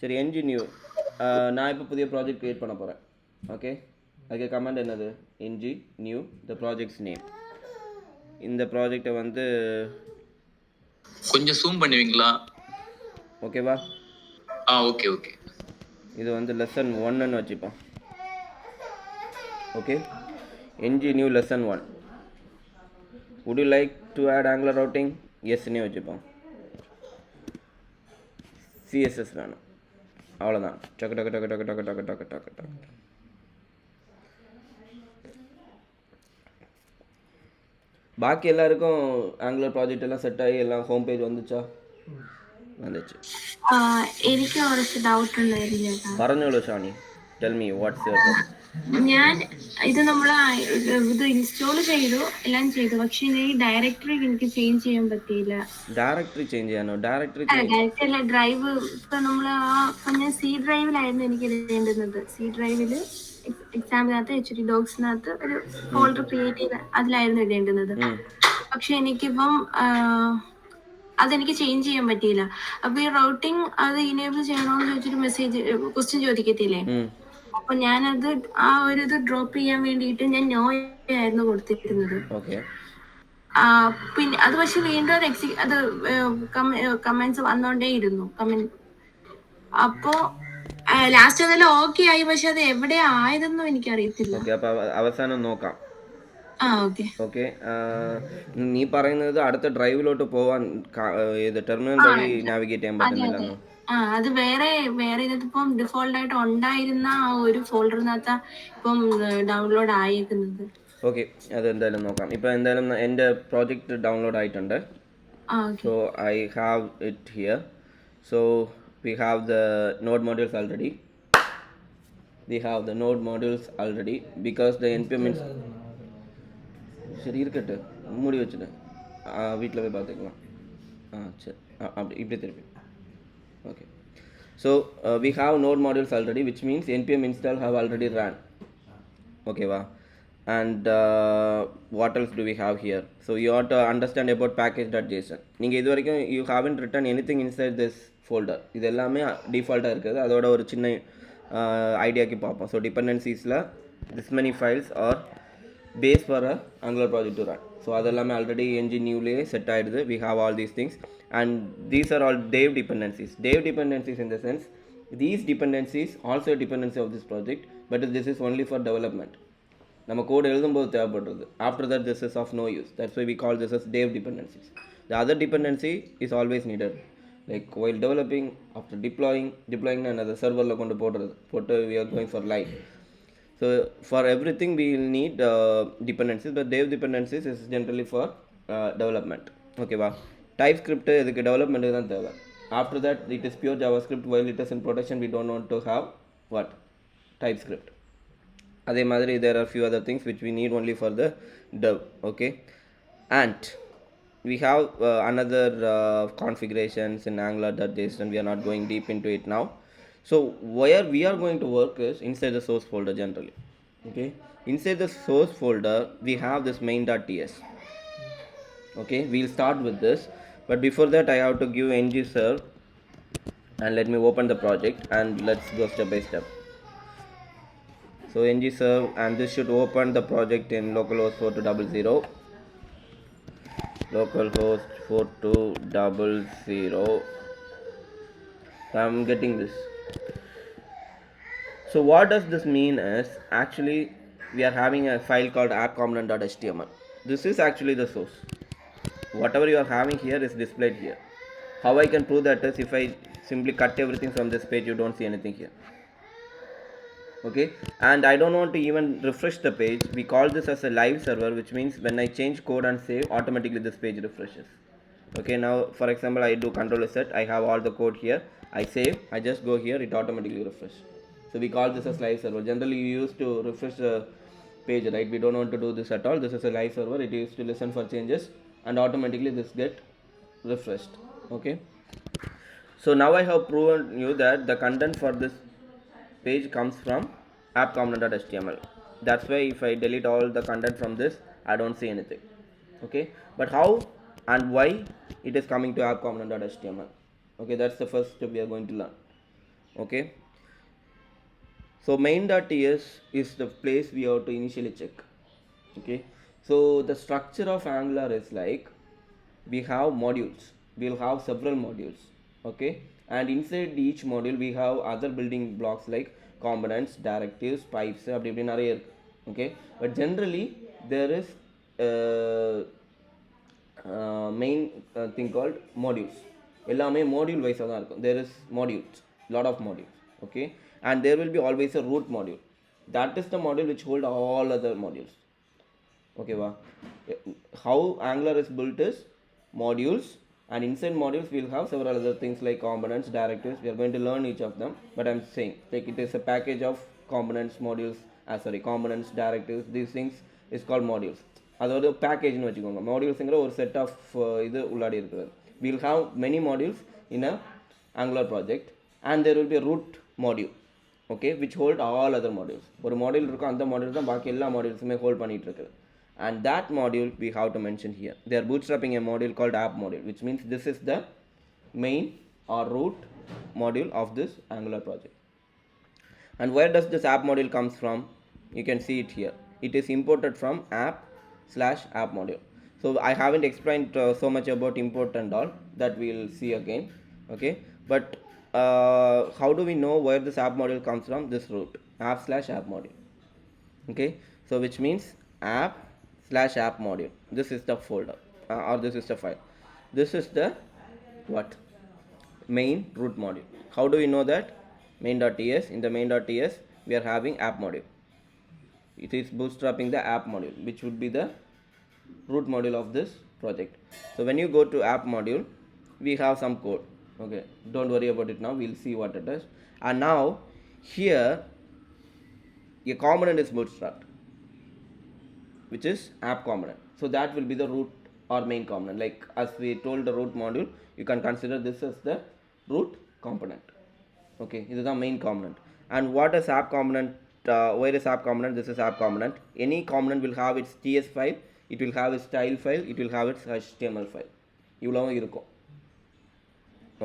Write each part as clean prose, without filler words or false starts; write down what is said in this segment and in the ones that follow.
சரி NG new நான் இப்போ புதிய ப்ராஜெக்ட் க்ரியேட் பண்ண போகிறேன். ஓகே, அதுக்கு கமெண்ட் என்னது? N G new the projects name. இந்த ப்ராஜெக்டை வந்து கொஞ்சம் ஜூம் பண்ணுவீங்களா? ஓகேவா? Okay okay. இது வந்து லெசன் 1ன்னு வச்சுப்போம். Okay, N G new lesson 1. Would you like to add Angular routing? எஸ்ன்னே வச்சுப்போம். சிஎஸ்எஸ் வேணும், அவ்வளோதான். டக்கு டக்கு டக்கு டக்கு டக்கு டக்கு டக்கு டக்கு டக்கு. பாக்கி எல்லாருக்கும் ஆங்குலர் ப்ராஜெக்ட் எல்லாம் செட் ஆகி எல்லாம் ஹோம் பேஜ் வந்துச்சா? வந்துச்சு. എനിക്ക് കുറച്ച് ഡൗട്ട് ഉണ്ടായിരുന്നു. പറഞ്ഞോളൂ Shani, tell me what's your doubt. ഞാൻ ഇത് നമ്മൾ ഇത് ഇൻസ്റ്റാൾ ചെയ്തു, എല്ലാം ചെയ്തു, പക്ഷെ ഈ ഡയറക്ടറി എനിക്ക് ചേഞ്ച് ചെയ്യാൻ പറ്റിയില്ല. ഡയറക്ടറി ചേഞ്ച് ചെയ്യാനോ? ഡയറക്ടറി അല്ല, ഡ്രൈവ് ഇപ്പൊ നമ്മൾ ഞാൻ സി ഡ്രൈവിലായിരുന്നു എനിക്ക് ഇടേണ്ടുന്നത്. സി ഡ്രൈവിൽ എക്സാമിനകത്ത് HT ഡോക്സിനകത്ത് ഒരു ഫോൾഡർ ക്രിയേറ്റ് ചെയ്ത് അതിലായിരുന്നു ഇടേണ്ടുന്നത്. പക്ഷെ എനിക്കിപ്പം അതെനിക്ക് ചേഞ്ച് ചെയ്യാൻ പറ്റിയില്ല. അപ്പൊ ഈ റൗട്ടിങ് അത് ഇനേബിൾ ചെയ്യണമെന്ന് ചോദിച്ചിട്ട് ക്വസ്റ്റ്യൻ ചോദിക്കത്തില്ലേ? അപ്പൊ ഞാനത് ആ ഒരു ഇത് ഡ്രോപ്പ് ചെയ്യാൻ വേണ്ടിയിട്ട് ഞാൻ നോ ആയിരുന്നു കൊടുത്തിരുന്നത്. പിന്നെ അത് പക്ഷെ വീണ്ടും അത് കമന്റ്സ് വന്നോണ്ടേ ഇരുന്നു. അപ്പോ ലാസ്റ്റ് അതെല്ലാം ഓക്കെ ആയി, പക്ഷെ അത് എവിടെയാ ആയതെന്നും എനിക്കറിയത്തില്ല. അവസാനം നോക്കാം. ഓക്കെ. നീ പറയുന്നത് അടുത്ത ഡ്രൈവിലോട്ട് പോവാൻ ടെർമിനൽ വഴി നാവിഗേറ്റ് ചെയ്യാൻ പറ്റുന്നില്ല. അത് വേറെ ഇതിപ്പം ഡിഫോൾട്ട് ആയിട്ട് ഉണ്ടായിരുന്ന ആ ഒരു ഫോൾഡറിനകത്ത് ഇപ്പം ഡൗൺലോഡ് ആയേക്കുന്നത്. ഓക്കെ, അതെന്തായാലും നോക്കാം. ഇപ്പം എന്തായാലും എൻ്റെ പ്രോജക്റ്റ് ഡൗൺലോഡ് ആയിട്ടുണ്ട്. So I have it here. So we have the node modules already. Because the npm சரி இருக்கட்டு, மூடி வச்சுட்டு வீட்டில் போய் பார்த்துக்கலாம். சரி, அப்படி இப்படி திருப்பி. Okay, so we have node modules already, which means npm install have already run. Okay va? And what else do we have here? So you have to understand about package.json. நீங்கள் இது வரைக்கும் you haven't written anything inside this folder. இது எல்லாமே டிஃபால்ட்டாக இருக்குது. அதோட ஒரு சின்ன ஐடியாக்கு பார்ப்போம். ஸோ டிபெண்டன்சிஸில் this many files are base for a angular project to run. So அதெல்லாமே already engine newly set ஆயிடுது. We have all these things, and these are all dev dependencies. Dev dependencies in the sense these dependencies also dependency of this project, but this is only for development. நம்ம code எழுதும்போது தேவைப்படுறது. After that this is of no use. That's why we call this as dev dependencies. The other dependency is always needed, like while developing, after deploying another serverல கொண்டு போட்டு we are going for live. So for everything we will need dependencies, but dev dependencies is generally for development. Okay va? TypeScript இதுக்கு development தான் தேவை. After that it is pure JavaScript. While it is in production we don't want to have what? TypeScript. அதே மாதிரி there are few other things which we need only for the dev. Okay, and we have another configurations in angular.json. We are not going deep into it now. So where we are going to work is inside the source folder generally. Okay, inside the source folder we have this main.ts. Okay, we'll start with this, but before that I have to give ngserve, and let me open the project and let's go step by step. So ngserve, and this should open the project in localhost 4200. Localhost 4200. I'm getting this. So what does this mean is, actually we are having a file called appcomponent.html. This is actually the source. Whatever you are having here is displayed here. How I can prove that is, if I simply cut everything from this page, you don't see anything here. Okay, and I don't want to even refresh the page. We call this as a live server, which means when I change code and save, automatically this page refreshes. Okay, now for example I do control Z, I have all the code here, I save, I just go here, it automatically refreshes. So we call this as live server. Generally you used to refresh the page, right? We don't want to do this at all. This is a live server. It used to listen for changes and automatically this get refreshed. Okay, so now I have proven you that the content for this page comes from appcomponent.html. That's why if I delete all the content from this, I don't see anything. Okay, but how and why it is coming to appcomponent.html? Okay, that's the first step we are going to learn. Okay, so main.ts is the place we have to initially check. Okay, so the structure of Angular is like we have modules, we'll have several modules. Okay, and inside each module we have other building blocks like components, directives, pipes, அப்படி இப்படி நிறைய இருக்கு. Okay, but generally there is main thing called modules. எல்லாமே module wise தான் இருக்கும். There is modules, lot of modules. Okay, and there will be always a root module. That is the module which hold all other modules. Okay, wow. How Angular is built is modules, and inside modules we'll have several other things like components, directives. We are going to learn each of them, but I'm saying like it is a package of components, modules, components, directives. These things is called modules. அதாவது பேக்கேஜ்னு வச்சுக்கோங்க. மாடியூல்ஸுங்கிற ஒரு set of இது உள்ளாடி இருக்கிறது. We'll have many modules in a Angular project, and there will be a root module, okay, which hold all other modules. ஒரு module இருக்கும், அந்த module தான் பாக்கி எல்லா மாடியூல்ஸுமே ஹோல்ட் பண்ணிட்டு இருக்குது. And that module we have to mention here. They are bootstrapping a module called app module, which means this is the main or root module of this Angular project. And where does this app module comes from? You can see it here. It is imported from app/app module. So I haven't explained so much about import and all, that we will see again. Okay, but how do we know where this app module comes from? This root, app/app module. Okay, so which means app/app module. This is the folder, or this is the file. This is the what? Main root module. How do we know that? Main.ts. In the main.ts we are having app module. It is bootstrapping the app module, which would be the root module of this project. So when you go to app module, we have some code. Okay, don't worry about it now, we'll see what it is. And now here a component is bootstrapped, which is app component. So that will be the root or main component. Like as we told the root module, you can consider this as the root component. Okay, this is the main component. And what is app component? Where is app component? This is app component. Any component will have its TS file, it will have its style file, it will have its HTML file. இவ்வளவும் இருக்கும்.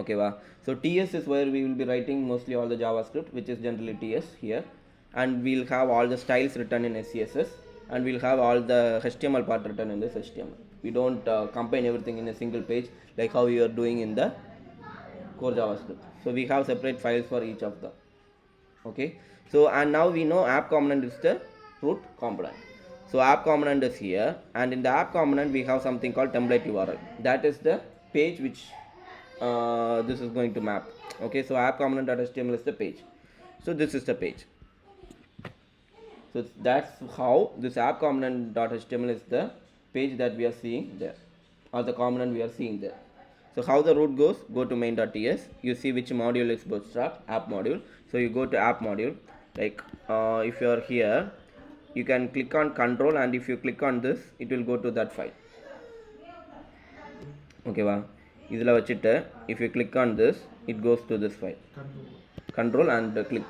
Okay, wow. So TS is where we will be writing mostly all the JavaScript, which is generally TS here, and we'll have all the styles written in CSS, and we'll have all the HTML part written in this HTML. We don't combine everything in a single page like how we are doing in the core JavaScript. So we have separate files for each of them. Okay, so and now we know app component is the root component. So app component is here, and in the app component we have something called template URL. That is the page which this is going to map. Okay, so app component.html is the page. So this is the page. So that's how this app component.html is the page that we are seeing there, or the component we are seeing there. So how the route goes? Go to main.ts. You see which module is bootstrapped, app module. So you go to app module. Like if you are here, you can click on control, and if you click on this, it will go to that file. Okay, wow. இதில் வச்சுட்டு if you click on this, it goes to this file. Control and click.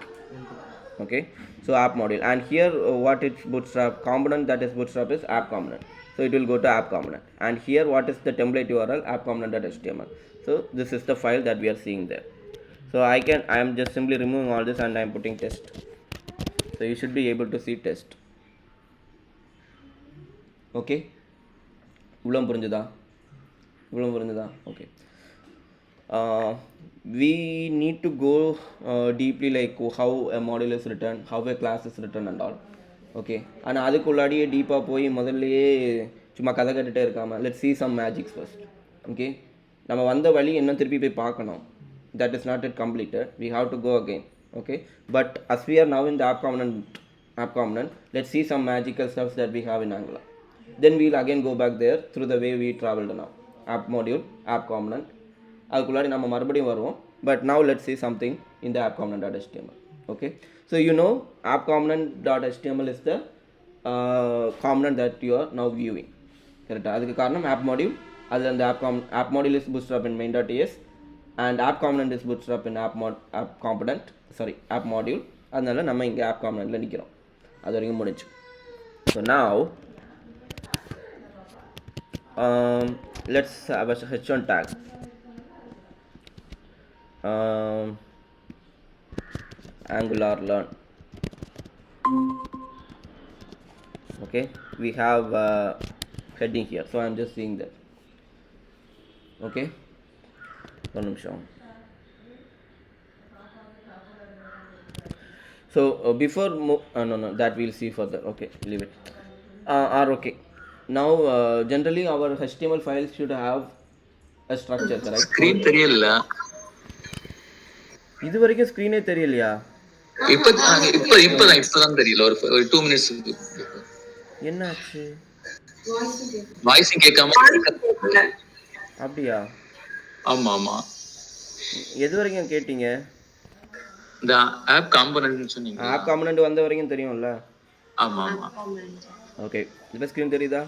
Okay, so app module, and here what is bootstrap component that is bootstrap is app component. So it will go to app component, and here what is the template URL? App component.html. So this is the file that we are seeing there. So I am just simply removing all this, and I am putting test. So you should be able to see test. Okay, இவ்வளவு புரிஞ்சுதா? Okay. We need to go deeply like how a module is written, how a class is written and all. Okay, and அதுக்குள்ளாடியே டீப்பாக போய் முதல்லையே சும்மா கதை கட்டுகிட்டே இருக்காமல் let's see some magics first. Okay, நம்ம வந்த வழி என்ன திருப்பி போய் பார்க்கணும். That is not yet completed, we have to go again. Okay, but as we are now in the app component, let's see some magical stuff that we have in Angular. Then we'll again go back there through the way we traveled now. App module, app component, அதுக்குள்ளாடி நம்ம மறுபடியும் வருவோம். But now let's see something in the app component.html. Okay, so you know app component.html is the component that you are now viewing. கரெக்டாக? அதுக்கு காரணம் app module. அதில் அந்த app module is bootstrap in main.ts, and app component is bootstrap in app module. அதனால நம்ம இங்கே app componentல நிற்கிறோம். அது வரைக்கும் முடிஞ்சு. So now let's have a h1 tag. Angular learn. Okay, we have heading here, so I'm just seeing that. Okay, one nimisham. So before no, that we'll see further. Okay, leave it. Okay. Now generally our HTML files should have a structure, correct? Screen தெரியல. இது வரைக்கும் ஸ்க்ரீனே தெரியலையா? இப்பதான் தெரியல. ஒரு 2 minutes என்னாச்சு? Voice கேட்காம. அப்படியா? ஆமா ஆமா. எது வரைக்கும் கேட்டீங்க? இந்த ஆப் காம்போனன்ட் சொன்னீங்க. ஆப் காம்போனன்ட் வந்த வரைக்கும் தெரியும்ல? ஆமா ஆமா. ஓகே, இப்போ ஸ்க்ரீன் தெரியுதா?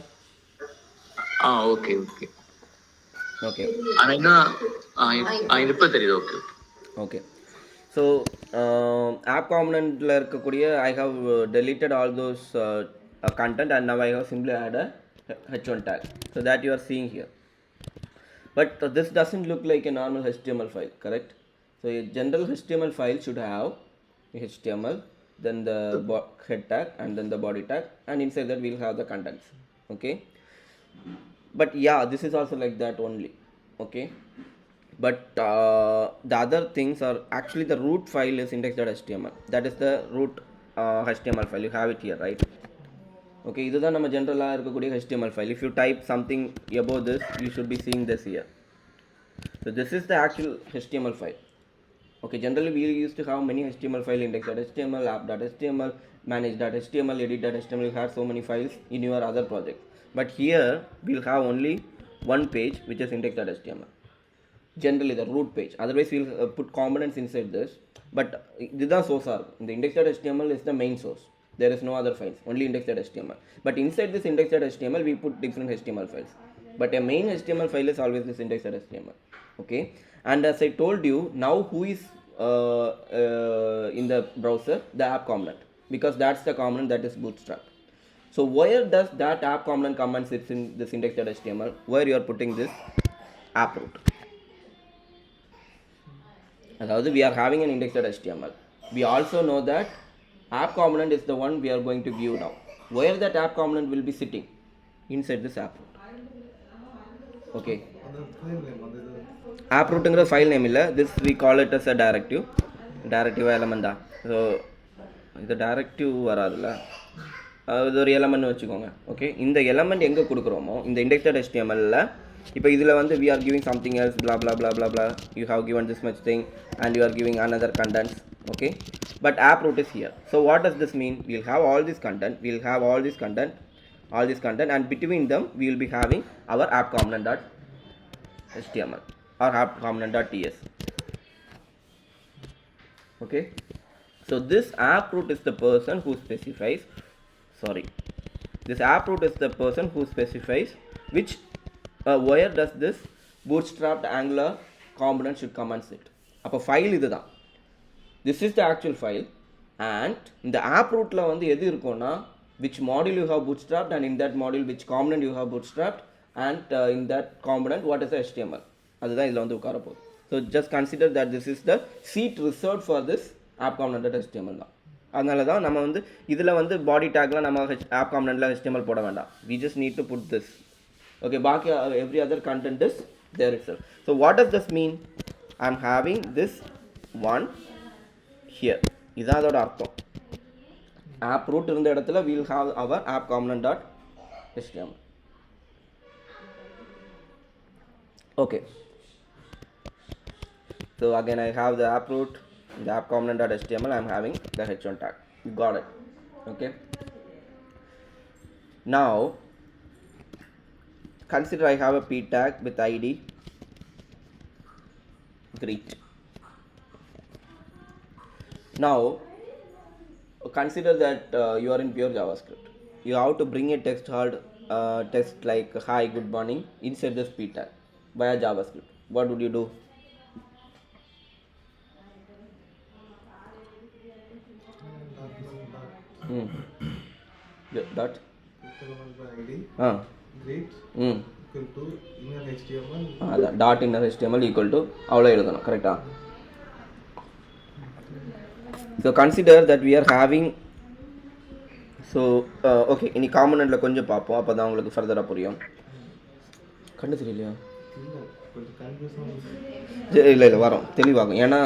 Okay okay okay. ஆனா என்ன இப்ப தெரியுது. Okay okay. ஸோ ஆப் காம்போனன்ட்டில் இருக்கக்கூடிய I have deleted all those content and now I have simply add a h1 tag, so that you are seeing here. But this doesn't look like a normal HTML file, correct? So a general HTML file should have HTML, then the head tag and then the body tag, and inside that we'll have the contents. Okay, but yeah, this is also like that only. Okay, but the other things are actually the root file is index.html. That is the root HTML file. You have it here, right? Okay, இதுதான் நம்ம ஜென்ரலாக இருக்கக்கூடிய HTML file. If you type something above this, you should be seeing this here. So this is the actual HTML file. Okay, generally we used to have many HTML file, index.html, app.html, manage.html, edit.html. You have so many files in your other projects. But here we'll have only one page, which is index.html. Generally the root page. Otherwise we'll put components inside this. But this is source. The index.html is the main source. There is no other files, only index.html. But inside this index.html we put different HTML files. But a main HTML file is always this index.html. Okay, and as I told you, now who is in the browser? The app component, because that's the component that is bootstrap. So where does that app component come and sits in this index.html? Where you are putting this app root. Aதாவது we are having an index.html. We also know that app component is the one we are going to view now. Where that app component will be sitting? Inside this app root. Okay. App rootங்கிற file name இல்லை. This we call it as a directive. Directive element தான். So இது directive வராதுல்ல, இது ஒரு element வச்சுக்கோங்க. Okay, இந்த element எங்கே கொடுக்குறோமோ இந்த index.html இப்போ இதில் வந்து we are giving something else, blah blah blah blah blah, you have given this much thing and you are giving another contents. Okay, but app root is here. So what does this mean? We'll have all this content, we'll have all this content, and between them we will be having our app component.html or app component.ts. Okay, so this app root is the person who specifies, this app root is the person who specifies which where does this bootstrapped Angular component should come and sit. அப்போ file இதுதான். This is the actual file, and இந்த app rootல வந்து எது இருக்கும்னா which module you have bootstrapped, and in that module which component you have bootstrapped, and in that component what is the HTML. அதுதான் இதில் வந்து உட்கார போகுது. So just consider that this is the seat reserved for this app component.html தான். அதனால தான் நம்ம வந்து இதில் வந்து பாடி டேக்லாம் நம்ம app componentல HTML போட வேண்டாம். We just need to put this. Okay, பாக்கி every other content is there itself. So what does this mean? I'm having this one here. இதான் அதோட அர்த்தம். app root இருந்த இடத்துல we will have our app component.html. Okay, so again I have the app root, the app component.html, I'm having the h1 tag. You got it? Okay, now consider I have a p tag with id greet. Now consider that you are in pure JavaScript. You have to bring a text like hi, good morning inside this p tag via JavaScript. What would you do? Dot greet equal to inner HTML. அதான் dot inner HTML equal to அவ்வளோ எழுதணும். கரெக்டாக? So consider that we are having, so okay, இனி காம்பனண்ட்டில் கொஞ்சம் பார்ப்போம், அப்போ தான் உங்களுக்கு ஃபர்தராக புரியும். கண்டு தெரியலையா? இல்லை கொஞ்சம் கன்ஃபியூஷன். இல்லை வரும், தெளிவாகும். ஏன்னா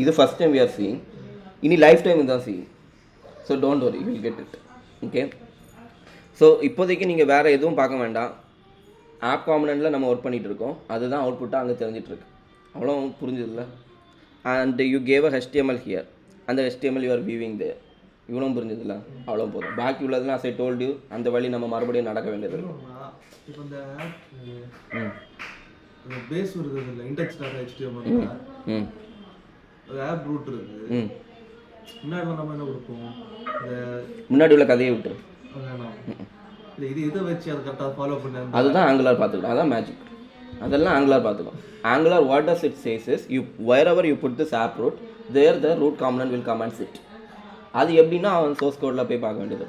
இது first time we are seeing, இனி லைஃப் டைம் தான் seeing. So don't worry, you will get it. Okay, so இப்போதைக்கு நீங்கள் வேறு எதுவும் பார்க்க வேண்டாம். ஆப் காம்பனண்ட்டில் நம்ம ஒர்க் பண்ணிகிட்டு இருக்கோம், அதுதான் அவுட்புட்டாக அங்கே தெரிஞ்சிட்ருக்கு. அவ்வளோ புரிஞ்சதில்ல. And you gave a HTML here, அந்த HTML you are viewing there. இவ்வளோ புரிஞ்சதில்ல, அவ்வளோ போதும். பாக்கி உள்ளதெல்லாம் as I told you, அந்த வழி நம்ம மறுபடியும் நடக்க வேண்டியது இருக்கு. இப்போ இந்த பேஸ் இருக்குது இல்லை, இண்டெக்ஸ் டாட் HTML ம் ஒரு ஆப் ரூட் இருக்குது. முன்னாடிலாம் நம்ம என்ன கொடுப்போம், இந்த முன்னாடி உள்ள கதையை விட்டுரு. வேணாம் இல்லை, இது இதை வச்சு அதை கரெக்டாக ஃபாலோ பண்ண அதுதான் ஆங்குலார் பார்த்துக்கணும், அதான் மேஜிக். அதெல்லாம் ஆங்குலார் பார்த்துக்கணும். Angular what does it says is, you wherever you put this app root, there the root component will come and sit. அது எப்படின்னா அவன் சோர்ஸ் கோடில் போய் பார்க்க வேண்டியது.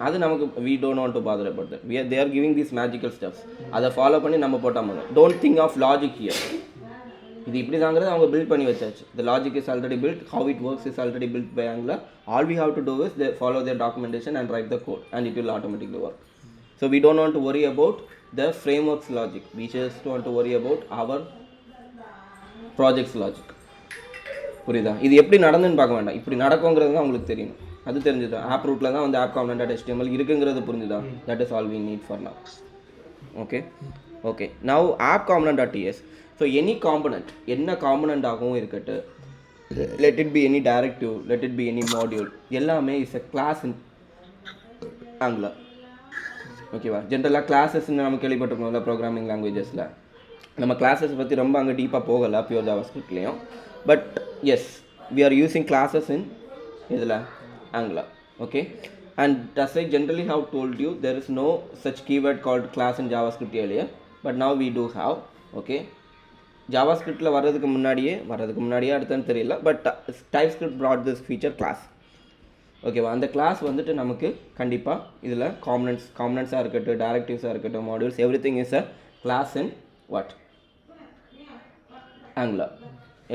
அது நமக்கு we don't want to bother about that. They are giving these magical steps. அதை follow பண்ணி நம்ம போட்டால் போதும். Don't think of logic here. இது இப்படி தாங்கிறது அவங்க பில்ட் பண்ணி வச்சாச்சு. The logic is already built, how it works is already built by Angular. All we have to do is they follow their documentation and write the code and it will automatically work. So we don't want to worry about the framework's logic. We just want to worry about our project's logic. புரியுதா? இது எப்படி நடந்துன்னு பார்க்க வேண்டாம், இப்படி நடக்குங்கிறது தான் உங்களுக்கு தெரியணும். அது தெரிஞ்சுதா? ஆப் ரூட்டில் தான் வந்து ஆப் காம்பனண்ட் HTML இருக்குங்கிறது புரிஞ்சுதா? That is all we need for now. Okay now app component. So any component, என்ன காம்பனண்ட் ஆகவும் இருக்கட்டு, let it be any directive, let it be any module, எல்லாமே is a class in Angular. ஓகேவா? ஜென்ரலாக கிளாஸஸ்ன்னு நம்ம கேள்விப்பட்டிருக்கோம்ல programming லாங்குவேஜஸில். நம்ம classes பற்றி ரொம்ப அங்கே டீப்பாக போகலை பியூர் ஜாவாஸ்கிரிப்ட்லேயும். But yes, we are using classes in இதில் Angular. Okay, and as I generally have told you, there is no such keyword called class in JavaScript earlier, but now we do have. Okay, JavaScriptல வரதுக்கு முன்னாடியே அடுத்தன்னு தெரியல, but TypeScript brought this feature class. ஓகேவா? அந்த class வந்துட்டு நமக்கு கண்டிப்பாக இதில் காம்பனண்ட்ஸாக இருக்கட்டும், டைரக்டிவ்ஸாக இருக்கட்டும், modules, everything is a class in what Angular.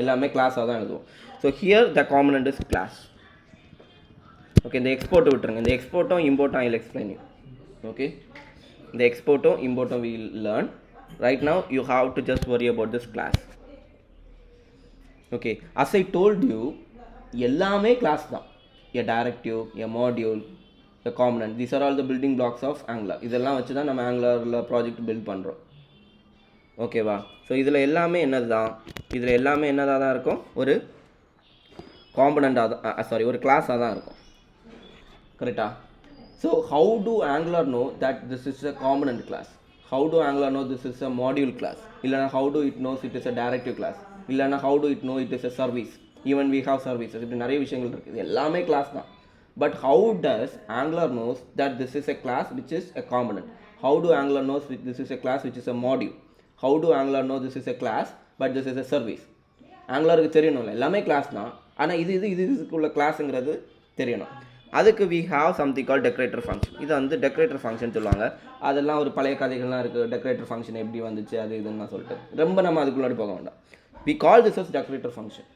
எல்லாமே கிளாஸாக தான் எழுதுவோம். So here the component is class. Okay, இந்த எக்ஸ்போர்ட்டை விட்டுருங்க. இந்த எக்ஸ்போர்ட்டும் இம்போர்ட்டும் I will explain you. Okay, இந்த எக்ஸ்போர்ட்டும் இம்போர்ட்டும் we will learn. Right now you have to just worry about this class. Okay, as I told you, எல்லாமே கிளாஸ் தான். a directive, a module, a component, these are all the building blocks of Angular. இதெல்லாம் வச்சு தான் நம்ம ஆங்குலரில் project build பண்ணுறோம். ஓகேவா? So இதில் எல்லாமே என்னதாக தான் இருக்கும், ஒரு காம்பனண்ட்டாக தான், சாரி, ஒரு கிளாஸாக தான் இருக்கும். கரெக்டா? So how do Angular know that this is a component class? How do Angular know this is a module class? இல்லைனா how do it knows it is a directive class? இல்லைனா how do it know it is a service? Even we have services. இப்படி நிறைய விஷயங்கள் இருக்குது. இது எல்லாமே class தான். But how does Angular knows that this is a class which is a component? How do Angular knows this is a class which is a module? How do Angular know this is a class but this is a service? ஆங்குலருக்கு தெரியணும்ல, எல்லாமே class தான். ஆனால் இதுக்குள்ள கிளாஸுங்கிறது தெரியணும். அதுக்கு we have something called decorator function. இது வந்து decorator function சொல்லுவாங்க. அதெல்லாம் ஒரு பழைய கதைகள்லாம் இருக்குது. decorator function எப்படி வந்துச்சு அது இதுன்னு சொல்லிட்டு ரொம்ப நம்ம அதுக்குள்ளாடி போக வேண்டாம். We call this as decorator function.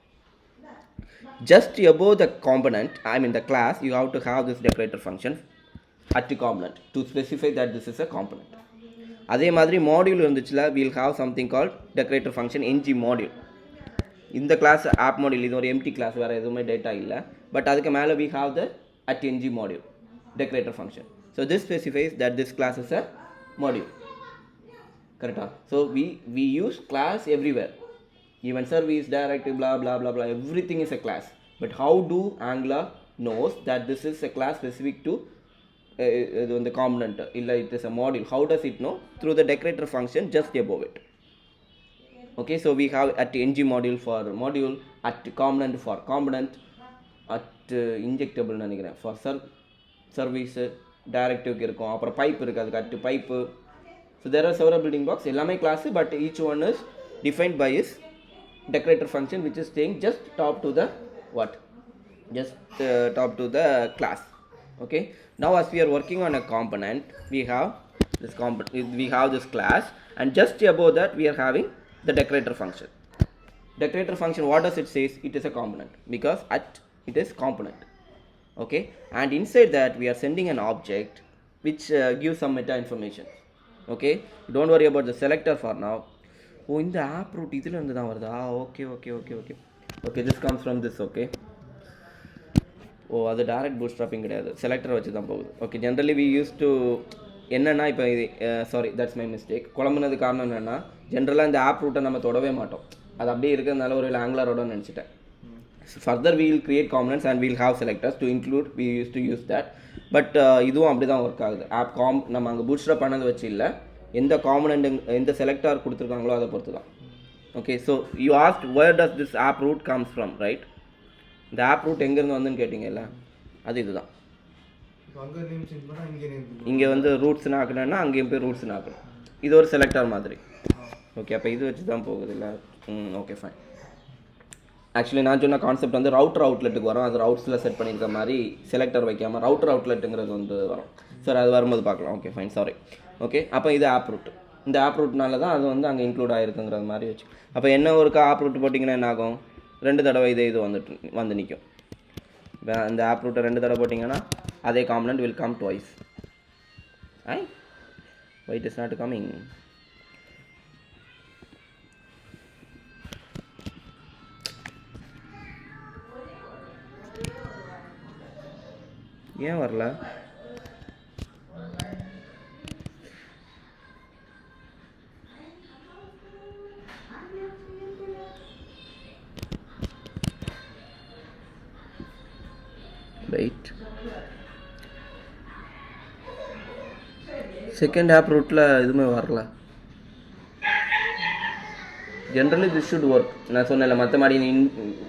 Just above the component, I mean the class, you have to have this decorator function at the component to specify that this is a component. அதே மாதிரி module இருந்துச்சுல, we'll have something called decorator function ng module. இந்த class app module, இது ஒரு empty class, வேறு எதுவுமே data இல்லை. But அதுக்கு மேலே we have the at ng module decorator function. So this specifies that this class is a module. Correct? So we use class everywhere, even service, directive, blah blah blah blah, everything is a class. But how do Angular knows that this is a class specific to the component, illa it is a module? How does it know? Through the decorator function just above it. Okay, so we have at ng module for module, at component for component, at injectable நினைக்கிறேன் for service, directive இருக்கும், அப்புறம் pipe இருக்குது, அதுக்கு at pipe. So there are several building blocks, எல்லாமே class, but each one is defined by its decorator function which is staying just top to the what? Just top to the class. Okay, now as we are working on a component, we have this class, and just above that we are having the decorator function. Decorator function, what does it say? It is a component, because at It is component. Okay, and inside that we are sending an object which gives some meta information. Okay, don't worry about the selector for now. Oh, in the app root இதில் இருந்து தான் வருதா? Okay, this comes from this. Okay, ஓ அது direct bootstrapping கிடையாது, செலக்டரை வச்சு தான் போகுது. Okay, generally we use to என்னென்னா இப்போ இது சாரி தட்ஸ் மை மிஸ்டேக். குழம்புனது காரணம் என்னென்னா ஜென்ரலாக இந்த ஆப் ரூட்டை நம்ம தொடவே மாட்டோம், அது அப்படியே இருக்கிறதுனால ஒரு ஆங்குலரோட நினச்சிட்டேன். Further we will create components and we will have selectors to include, we used to use that. But இதுவும் அப்படி தான் ஒர்க் ஆகுது. ஆப் நம்ம அங்கே பூட்ஸ்ட்ராப் பண்ணது வச்சு இல்லை, எந்த காம்பனண்ட் எந்த செலக்டார் கொடுத்துருக்காங்களோ அதை பொறுத்து தான். Okay, so you asked where does this app root comes from, right? இந்த ஆப் ரூட் எங்கேருந்து வந்துன்னு கேட்டிங்கல்ல, அது இதுதான். இங்கே வந்து ரூட்ஸ்னு ஆக்கணும்னா அங்கேயும் போய் ரூட்ஸ்னு ஆக்கணும். இது ஒரு செலக்டார் மாதிரி. ஓகே, அப்போ இது வச்சு தான் போகுது இல்லை? Okay fine. ஆக்சுவலி நான் சொன்ன கான்செப்ட் வந்து ரவுட்டர் அவுட்லெட்டுக்கு வரும், அது ரவுட்ஸில் செட் பண்ணியிருக்க மாதிரி செலக்டர் வைக்காமல் ரவுட்டர் அவுட்லெட்டுங்கிறது வந்து வரும். சார் அது வரும்போது பார்க்கலாம். Okay fine, sorry. ஓகே, அப்போ இது ஆப் ரூட். இந்த ஆப் ரூட்னால தான் அது வந்து அங்கே இன்க்ளூட் ஆகிருக்குங்கிறது மாதிரி வச்சு. அப்போ என்ன ஒருக்கா ஆப் ரூட் போட்டிங்கன்னா என்ன ஆகும்? 2 தடவை இது வந்து நிற்கும். இந்த ஆப் ரூட்டை 2 தடவை போட்டிங்கன்னா அதே component will come twice. Why it is not coming? ஏன் வரல? ரைட், செகண்ட் ஆப் ரூட்டில் எதுவுமே வரல. Generally this should work. நான் சொன்னேன்ல, மற்ற மாதிரி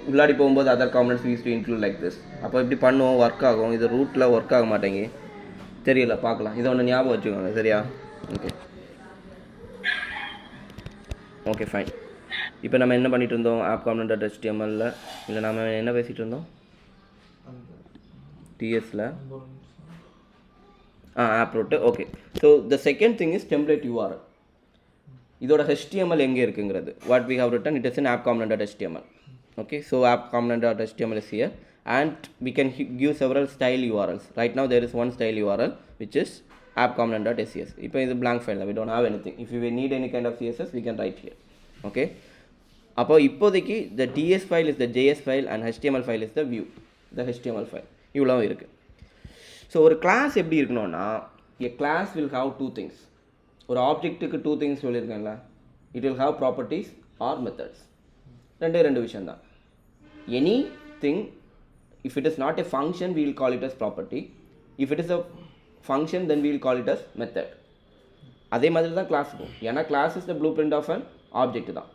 உள்ளாடி போகும்போது other components use to include like this. அப்போ இப்படி பண்ணுவோம், ஒர்க் ஆகும். இது ரூட்டில் ஒர்க் ஆக மாட்டேங்க, தெரியல, பார்க்கலாம். இதை ஒன்று ஞாபகம் வச்சுக்கோங்க, சரியா? Okay fine. இப்போ நம்ம என்ன பண்ணிகிட்டு இருந்தோம்? ஆப் காம்பனண்ட் HTML இல்லை நம்ம என்ன பேசிகிட்டு இருந்தோம்? TSல app root. Okay, so the second thing is template URL. இதோட HTML எங்கே இருக்குங்கிறது, what we have written, it is in app component HTML. Okay, so app component HTML is here and we can give several style URLs. Right now there is one style URL which is app component.css. இப்போ இது blank file, we don't have anything. If we need any kind of CSS we can write here. Okay, அப்போ இப்போதைக்கு the TS file is the JS file and HTML file is the view, the HTML file. இவ்வளோ இருக்குது. So ஒரு class எப்படி இருக்கணும்னா, a class will have 2 things. ஒரு ஆப்ஜெக்ட்டுக்கு 2 things சொல்லியிருக்கேன்ல, it will have properties or methods. ரெண்டு விஷயம் தான். Any thing, if it is not a function we will call it as property. If it is a function then we will call it as method. அதே மாதிரி தான் கிளாஸுக்கும். ஏன்னா class is the blueprint of an object தான்,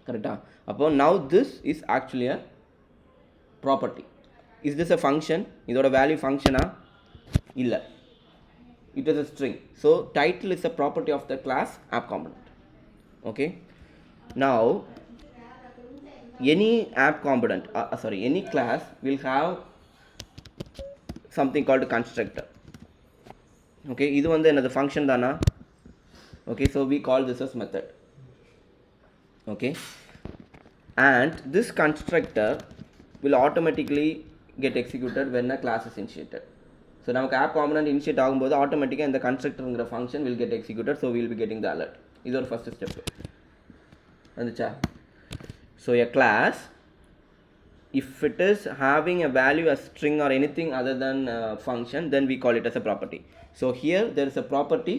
கரெக்டாக? அப்போ now this is actually a property. Is this a function? இதோட value ஃபங்க்ஷனா? இல்லை, it is a string. So title is a property of the class app component. Okay, now any app component any class will have something called constructor. Okay, இது வந்து என்னது function தானா? Okay, so we call this as method. Okay, and this constructor will automatically get executed when a class is initiated. So நமக்கு app component initiate ஆகும்போது ஆட்டோமேட்டிக்காக இந்த constructorங்கிற function will get executed, so we will be getting the alert. இது ஒரு first step. வந்துச்சா? So a class, if it is having a value as string or anything other than function, then we call it as a property. So here there is a property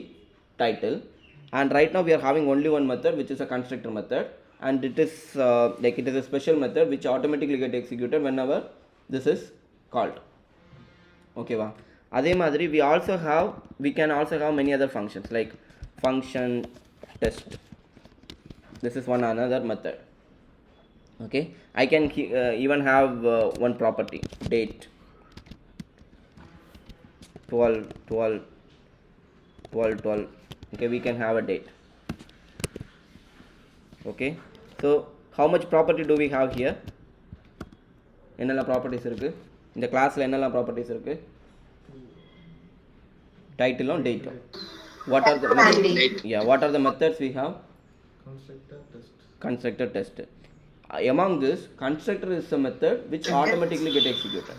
title, and right now we are having only one method which is a constructor method, and it is it is a special method which automatically get executed whenever this is called. Okay va? அதே மாதிரி we can also have many other functions like function test. This is another method. Okay, I can even have one property, date 12/12/12. Okay, we can have a date. Okay, so how much property do we have here? என்னெல்லாம் properties இருக்குது இந்த கிளாஸில்? என்னெல்லாம் properties இருக்குது? டைட்டிலும் டேட்டும். What are the methods we have? Constructor, test. among this constructor is a method which automatically get executed.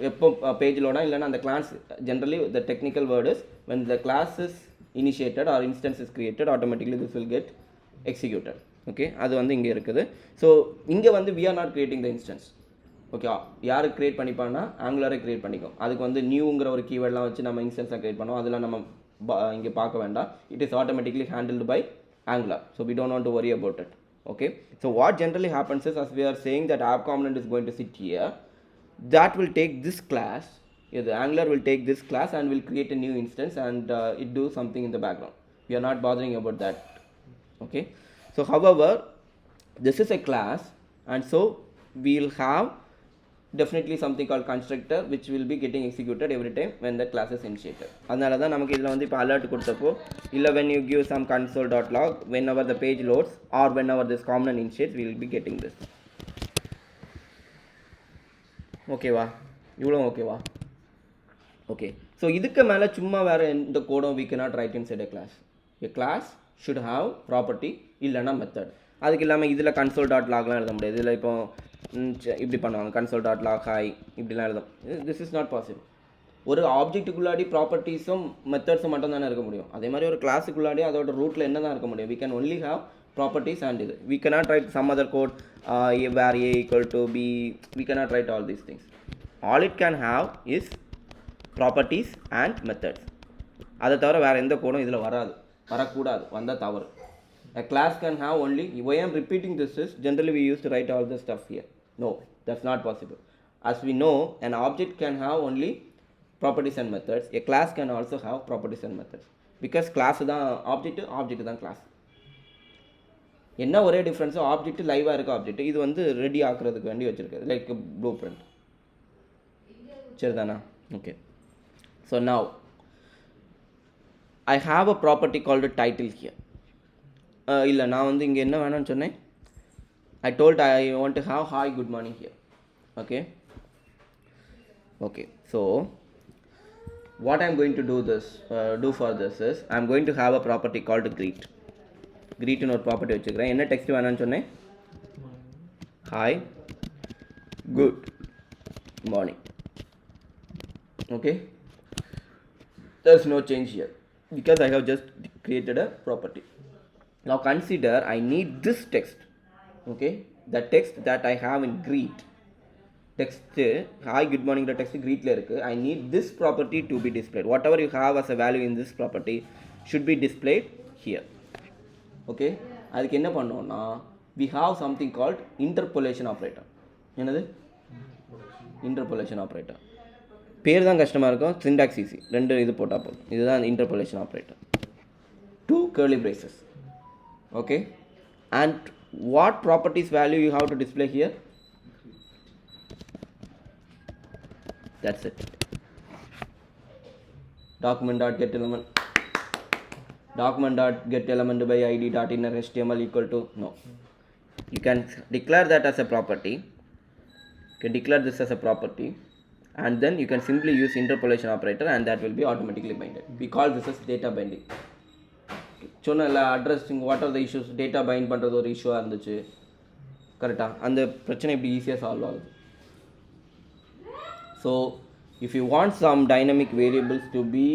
எப்போ page லோடா இல்லைன்னா அந்த class generally the technical word is when the class is initiated or instance is created automatically this will get executed. Okay அது வந்து இங்கே இருக்குது. So இங்கே வந்து we are not creating the instance. Okay யார் க்ரியேட் பண்ணிப்பான்னா ஆங்குலரே க்ரியேட் பண்ணிக்கும். அதுக்கு வந்து நியூங்கிற ஒரு கீவேர்ட்லாம் வச்சு நம்ம இன்ஸ்டன்ஸாக க்ரியேட் பண்ணோம். அதெல்லாம் நம்ம இங்கே பார்க்க வேண்டாம். It is automatically handled by Angular. So we don't want to worry about it. Okay, so what generally happens is, as we are saying that app component is going to sit here, that will take this class, the Angular will take this class and will create a new instance and it do something in the background. We are not bothering about that. Okay, so however this is a class and so we will have definitely something called constructor which will be getting executed every time when the class is initiated. அதனால தான் நமக்கு இதில் வந்து இப்போ alert கொடுத்தப்போ இல்லை when you give some console.log whenever the page loads or whenever this component initiates we will be getting this. ஓகேவா, இவ்வளோ ஓகேவா? ஓகே, ஸோ இதுக்கு மேலே சும்மா வேறு எந்த கோடும் we cannot write inside a class. A class should have property இல்லைன்னா method. அதுக்கு இல்லாமல் இதில் console.logலாம் எழுத முடியாது. இதில் இப்போ இப்படி பண்ணுவாங்க console.log hi இப்படிலாம் எழுதும். This is not possible. ஒரு ஆப்ஜெக்ட்டுக்குள்ளாடி ப்ராப்பர்ட்டிஸும் மெத்தட்ஸும் மட்டும் தானே இருக்க முடியும். அதே மாதிரி ஒரு கிளாஸுக்குள்ளாடி அதோட ரூட்டில் என்ன தான் இருக்க முடியும்? we can only have properties and இது we cannot write some other code where a equal to b. We cannot write all these things. All it can have is properties and methods. அதை தவிர வேறு எந்த கோடும் இதில் வரக்கூடாது, வந்தால் தவறு. A class can have only, why I am repeating this is generally we used to write all this stuff here. No, that's not possible. As we know, an object can have only properties and methods. A class can also have properties and methods. Because class தான் object தான் class. என்ன ஒரே டிஃப்ரென்ஸோ object லைவாக இருக்க object, இது வந்து ready ஆக்குறதுக்கு வேண்டி வச்சுருக்காது, like blue print. சரிதானா? Okay, so now I have a property called title here. இல்லை நான் வந்து இங்கே என்ன வேணும்னு சொன்னேன், I told I want to have hi good morning here. Okay okay, so what I'm going to do for this is I'm going to have a property called greet. greet னு ஒரு property வச்சுக்கிறேன். என்ன text வேணும்னு சொன்னேன்? Hi good morning. Okay, there's no change here because I have just created a property. Now consider I need this text. Okay, the text that I have in greet, text hi good morning the text greet la irukku. I need this property to be displayed. Whatever you have as a value in this property should be displayed here. Okay, அதுக்கு என்ன பண்ணோம்னா we have something called interpolation operator. என்னது interpolation operator? பேர் தான் கஷ்டமாக இருக்கும், syntax easy, ரெண்டு இது போட்டால் போதும். இதுதான் interpolation operator. 2 curly braces. Okay, and what properties value you have to display here? That's it. Document.getElement document.getElement by id.inner html equal to no. You can declare that as a property. You can declare this as a property and then you can simply use interpolation operator and that will be automatically binded. We call this as data binding. சொன்னல addressing what are the issues, data bind பண்ணுறது ஒரு இஷ்யூவாக இருந்துச்சு கரெக்டாக. அந்த பிரச்சனை இப்படி ஈஸியாக solve ஆகுது. So if you want some dynamic variables to be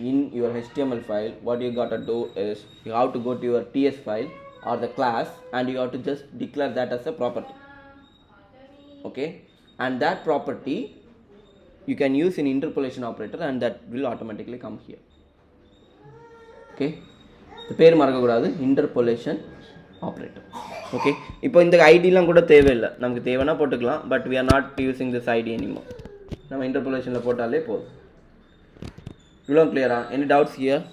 in your HTML file, what you got to do is you have to go to your TS file or the class and you have to just declare that as a property. Okay, and that property you can use in interpolation operator and that will automatically come here. Okay, the பேர் மறக்கக்கூடாது, interpolation operator. Okay, இப்போ இந்த ஐடிலாம் கூட தேவையில்லை, நமக்கு தேவைன்னா போட்டுக்கலாம். But we are not using this ID anymore. நம்ம இன்டர்போலேஷனில் போட்டாலே போதும். இவ்வளோ கிளியரா? Any doubts here?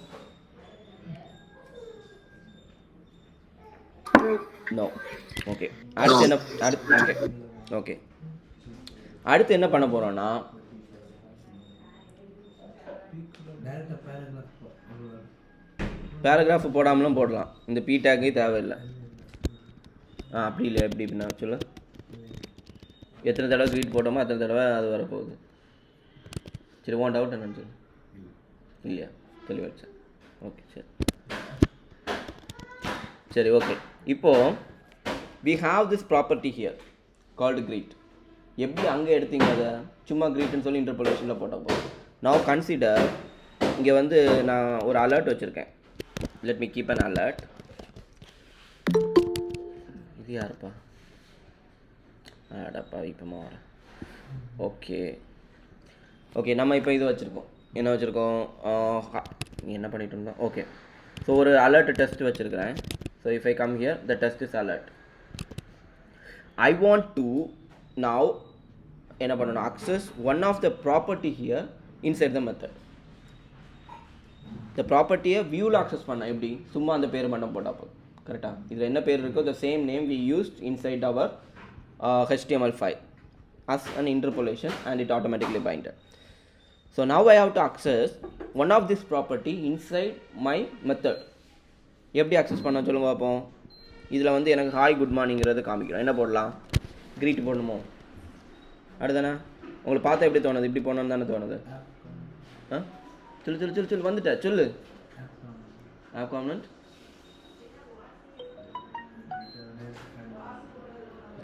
No. Okay, அடுத்து என்ன பண்ண போகிறோன்னா பேராகிராஃப் போடாமலும் போடலாம், இந்த பி டேக்கே தேவையில்லை. அப்படி இல்லை, எப்படி இப்படின்னா சொல்ல எத்தனை தடவை ட்வீட் போட்டோமோ அத்தனை தடவை அது வரப்போகுது. சரி, ஒன் டவுட் என்னன்னு சொல்லு. இல்லையா? தெளிவாச்சா? ஓகே, சரி ஓகே. இப்போது we have this property here called greet. எப்படி அங்கே எடுத்தீங்க அதை சும்மா greetன்னு சொல்லி இன்டர்போலேஷனில் போட்டால் போதும். now consider இங்கே வந்து நான் ஒரு அலர்ட் வச்சுருக்கேன். let me keep an alert. இது யாருப்பா அடப்பா இப்போ வரேன். ஓகே நம்ம இப்போ இது வச்சுருக்கோம். என்ன வச்சுருக்கோம்? என்ன பண்ணிட்டு இருந்தோம்? ஓகே, ஸோ ஒரு அலர்ட் டெஸ்ட் வச்சுருக்கிறேன். So if I come here the test is alert. I want to now என்ன பண்ணணும்? Access one of the property here inside the method. இந்த ப்ராப்பர்ட்டியை வியூவில் அக்சஸ் பண்ண எப்படி? சும்மா அந்த பேர் மட்டும் போட்டால் போதும். கரெக்டாக இதில் என்ன பேர் இருக்கோ the same name we used inside our HTML file as an interpolation and it automatically binded. So now I have to access one of this property inside my method. எப்படி அக்சஸ் பண்ண சொல்லுங்க பார்ப்போம். இதில் வந்து எனக்கு ஹாய் குட் மார்னிங்கிறது காமிக்கிறோம். என்ன போடலாம்? க்ரீட் போடணுமோ? அடுத்தானே உங்களுக்கு பார்த்தா எப்படி தோணுது? இப்படி போனோன்னு தானே தோணுது. சொல்லு வந்துட்டேன். சொல்லு ஆப் காம்பனன்ட்.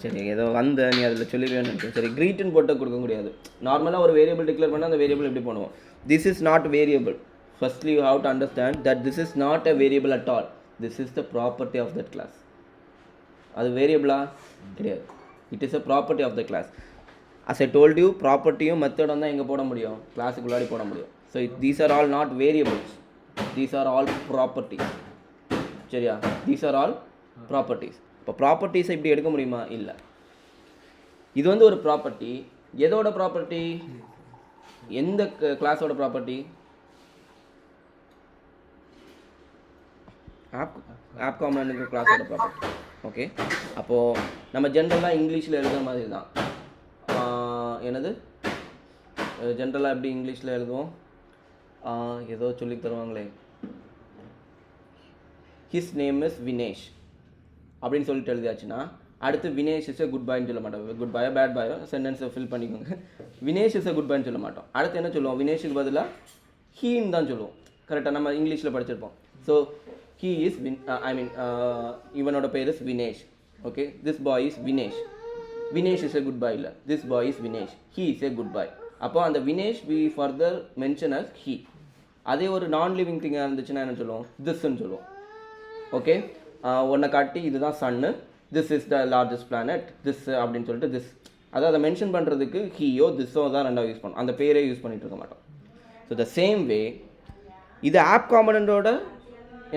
சரி, ஏதோ வந்த நீ அதில் சொல்லி வேணும். சரி, க்ரீட்டுன்னு போட்டு கொடுக்க முடியாது. நார்மலாக ஒரு வேரியபிள் டிக்ளேர் பண்ணால் அந்த வேரியபிள் எப்படி பண்ணுவோம்? This is not variable. Firstly you have to understand that this is not a variable at all. This is the property of that class. அது வேரியபிளா? கிடையாது. It is a property of the class. As I told you, ப்ராப்பர்ட்டியும் மெத்தடும் தான் எங்கே போட முடியும்? கிளாஸுக்குள்ளாடி போட முடியும். So these are all not variables, these are all properties. சரியா? These are all properties. இப்போ ப்ராப்பர்ட்டிஸை இப்படி எடுக்க முடியுமா? இல்லை. இது வந்து ஒரு ப்ராப்பர்ட்டி. எதோட ப்ராப்பர்ட்டி? எந்த கிளாஸோட ப்ராப்பர்ட்டி? ஆப் காம்பனன்ட் கிளாஸோட ப்ராப்பர்ட்டி. ஓகே, அப்போது நம்ம ஜென்ரலாக இங்கிலீஷில் எழுதுகிற மாதிரி தான். என்னது ஜென்ரலாக எப்படி இங்கிலீஷில் எழுதுவோம்? ஏதோ சொல்லி தருவாங்களே, ஹிஸ் நேம் இஸ் வினேஷ் அப்படின்னு சொல்லிட்டு எழுதியாச்சுன்னா அடுத்து வினேஷ் இஸ் எ குட் பாய்ன்னு சொல்ல மாட்டோம். குட் பாயோ பேட் பாயோ சென்டென்ஸை ஃபில் பண்ணிக்கோங்க. வினேஷ் இஸ் எ குட் பாய்ன்னு சொல்ல மாட்டோம். அடுத்து என்ன சொல்லுவோம்? வினேஷுக்கு பதிலாக ஹீன்னு தான் சொல்லுவோம். கரெக்டாக நம்ம இங்கிலீஷில் படிச்சிருப்போம். ஸோ ஹீ இஸ் இவனோட பேர் is Vinesh. Okay, this boy is Vinesh. Vinesh is a good boy இல்லை, this boy is Vinesh. He is a good boy. அப்போ அந்த Vinesh we further mention as he. அதே ஒரு நான் லிவிங் திங்காக இருந்துச்சுன்னா என்ன சொல்லுவோம்? திஸ்ன்னு சொல்லுவோம். ஓகே, ஒன்றை காட்டி இதுதான் சன்னு, this is the largest planet, this அப்படின்னு சொல்லிட்டு திஸ், அதாவது அதை மென்ஷன் பண்ணுறதுக்கு ஹீயோ திஸ்ஸோ தான் ரெண்டாவது யூஸ் பண்ணோம். அந்த பேரே யூஸ் பண்ணிகிட்டு இருக்க மாட்டோம். ஸோ த சேம் வே இது ஆப் காம்பனண்டோட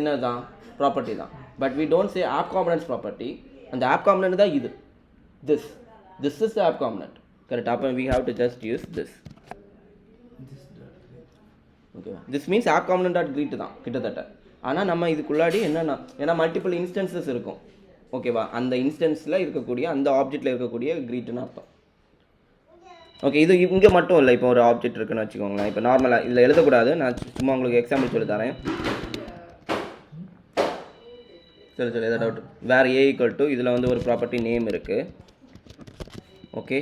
என்ன தான்? ப்ராப்பர்ட்டி தான். But we don't say app components property. அந்த ஆப் காம்பனண்ட் தான் இது. This is the app component. Correct. அப்போ we have to just use this. ஓகேவா? This means app component dot greet தான் கிட்டத்தட்ட. ஆனால் நம்ம இதுக்குள்ளாடி என்னென்னா, ஏன்னா மல்டிபிள் இன்ஸ்டன்சஸ் இருக்கும். ஓகேவா? அந்த இன்ஸ்டன்ஸில் இருக்கக்கூடிய அந்த ஆப்ஜெக்டில் இருக்கக்கூடிய க்ரீட்டுன்னு அர்த்தம். ஓகே, இது இங்கே மட்டும் இல்லை. இப்போ ஒரு ஆப்ஜெக்ட் இருக்குன்னு வச்சுக்கோங்களேன். இப்போ நார்மலாக இதில் எழுதக்கூடாது. நான் சும்மா உங்களுக்கு எக்ஸாம்பிள் சொல்லி தரேன். சரி எதாவது டவுட்? வேறு ஏ ஈக்குவல் டு இதில் வந்து ஒரு ப்ராப்பர்ட்டி நேம் இருக்குது. ஓகே,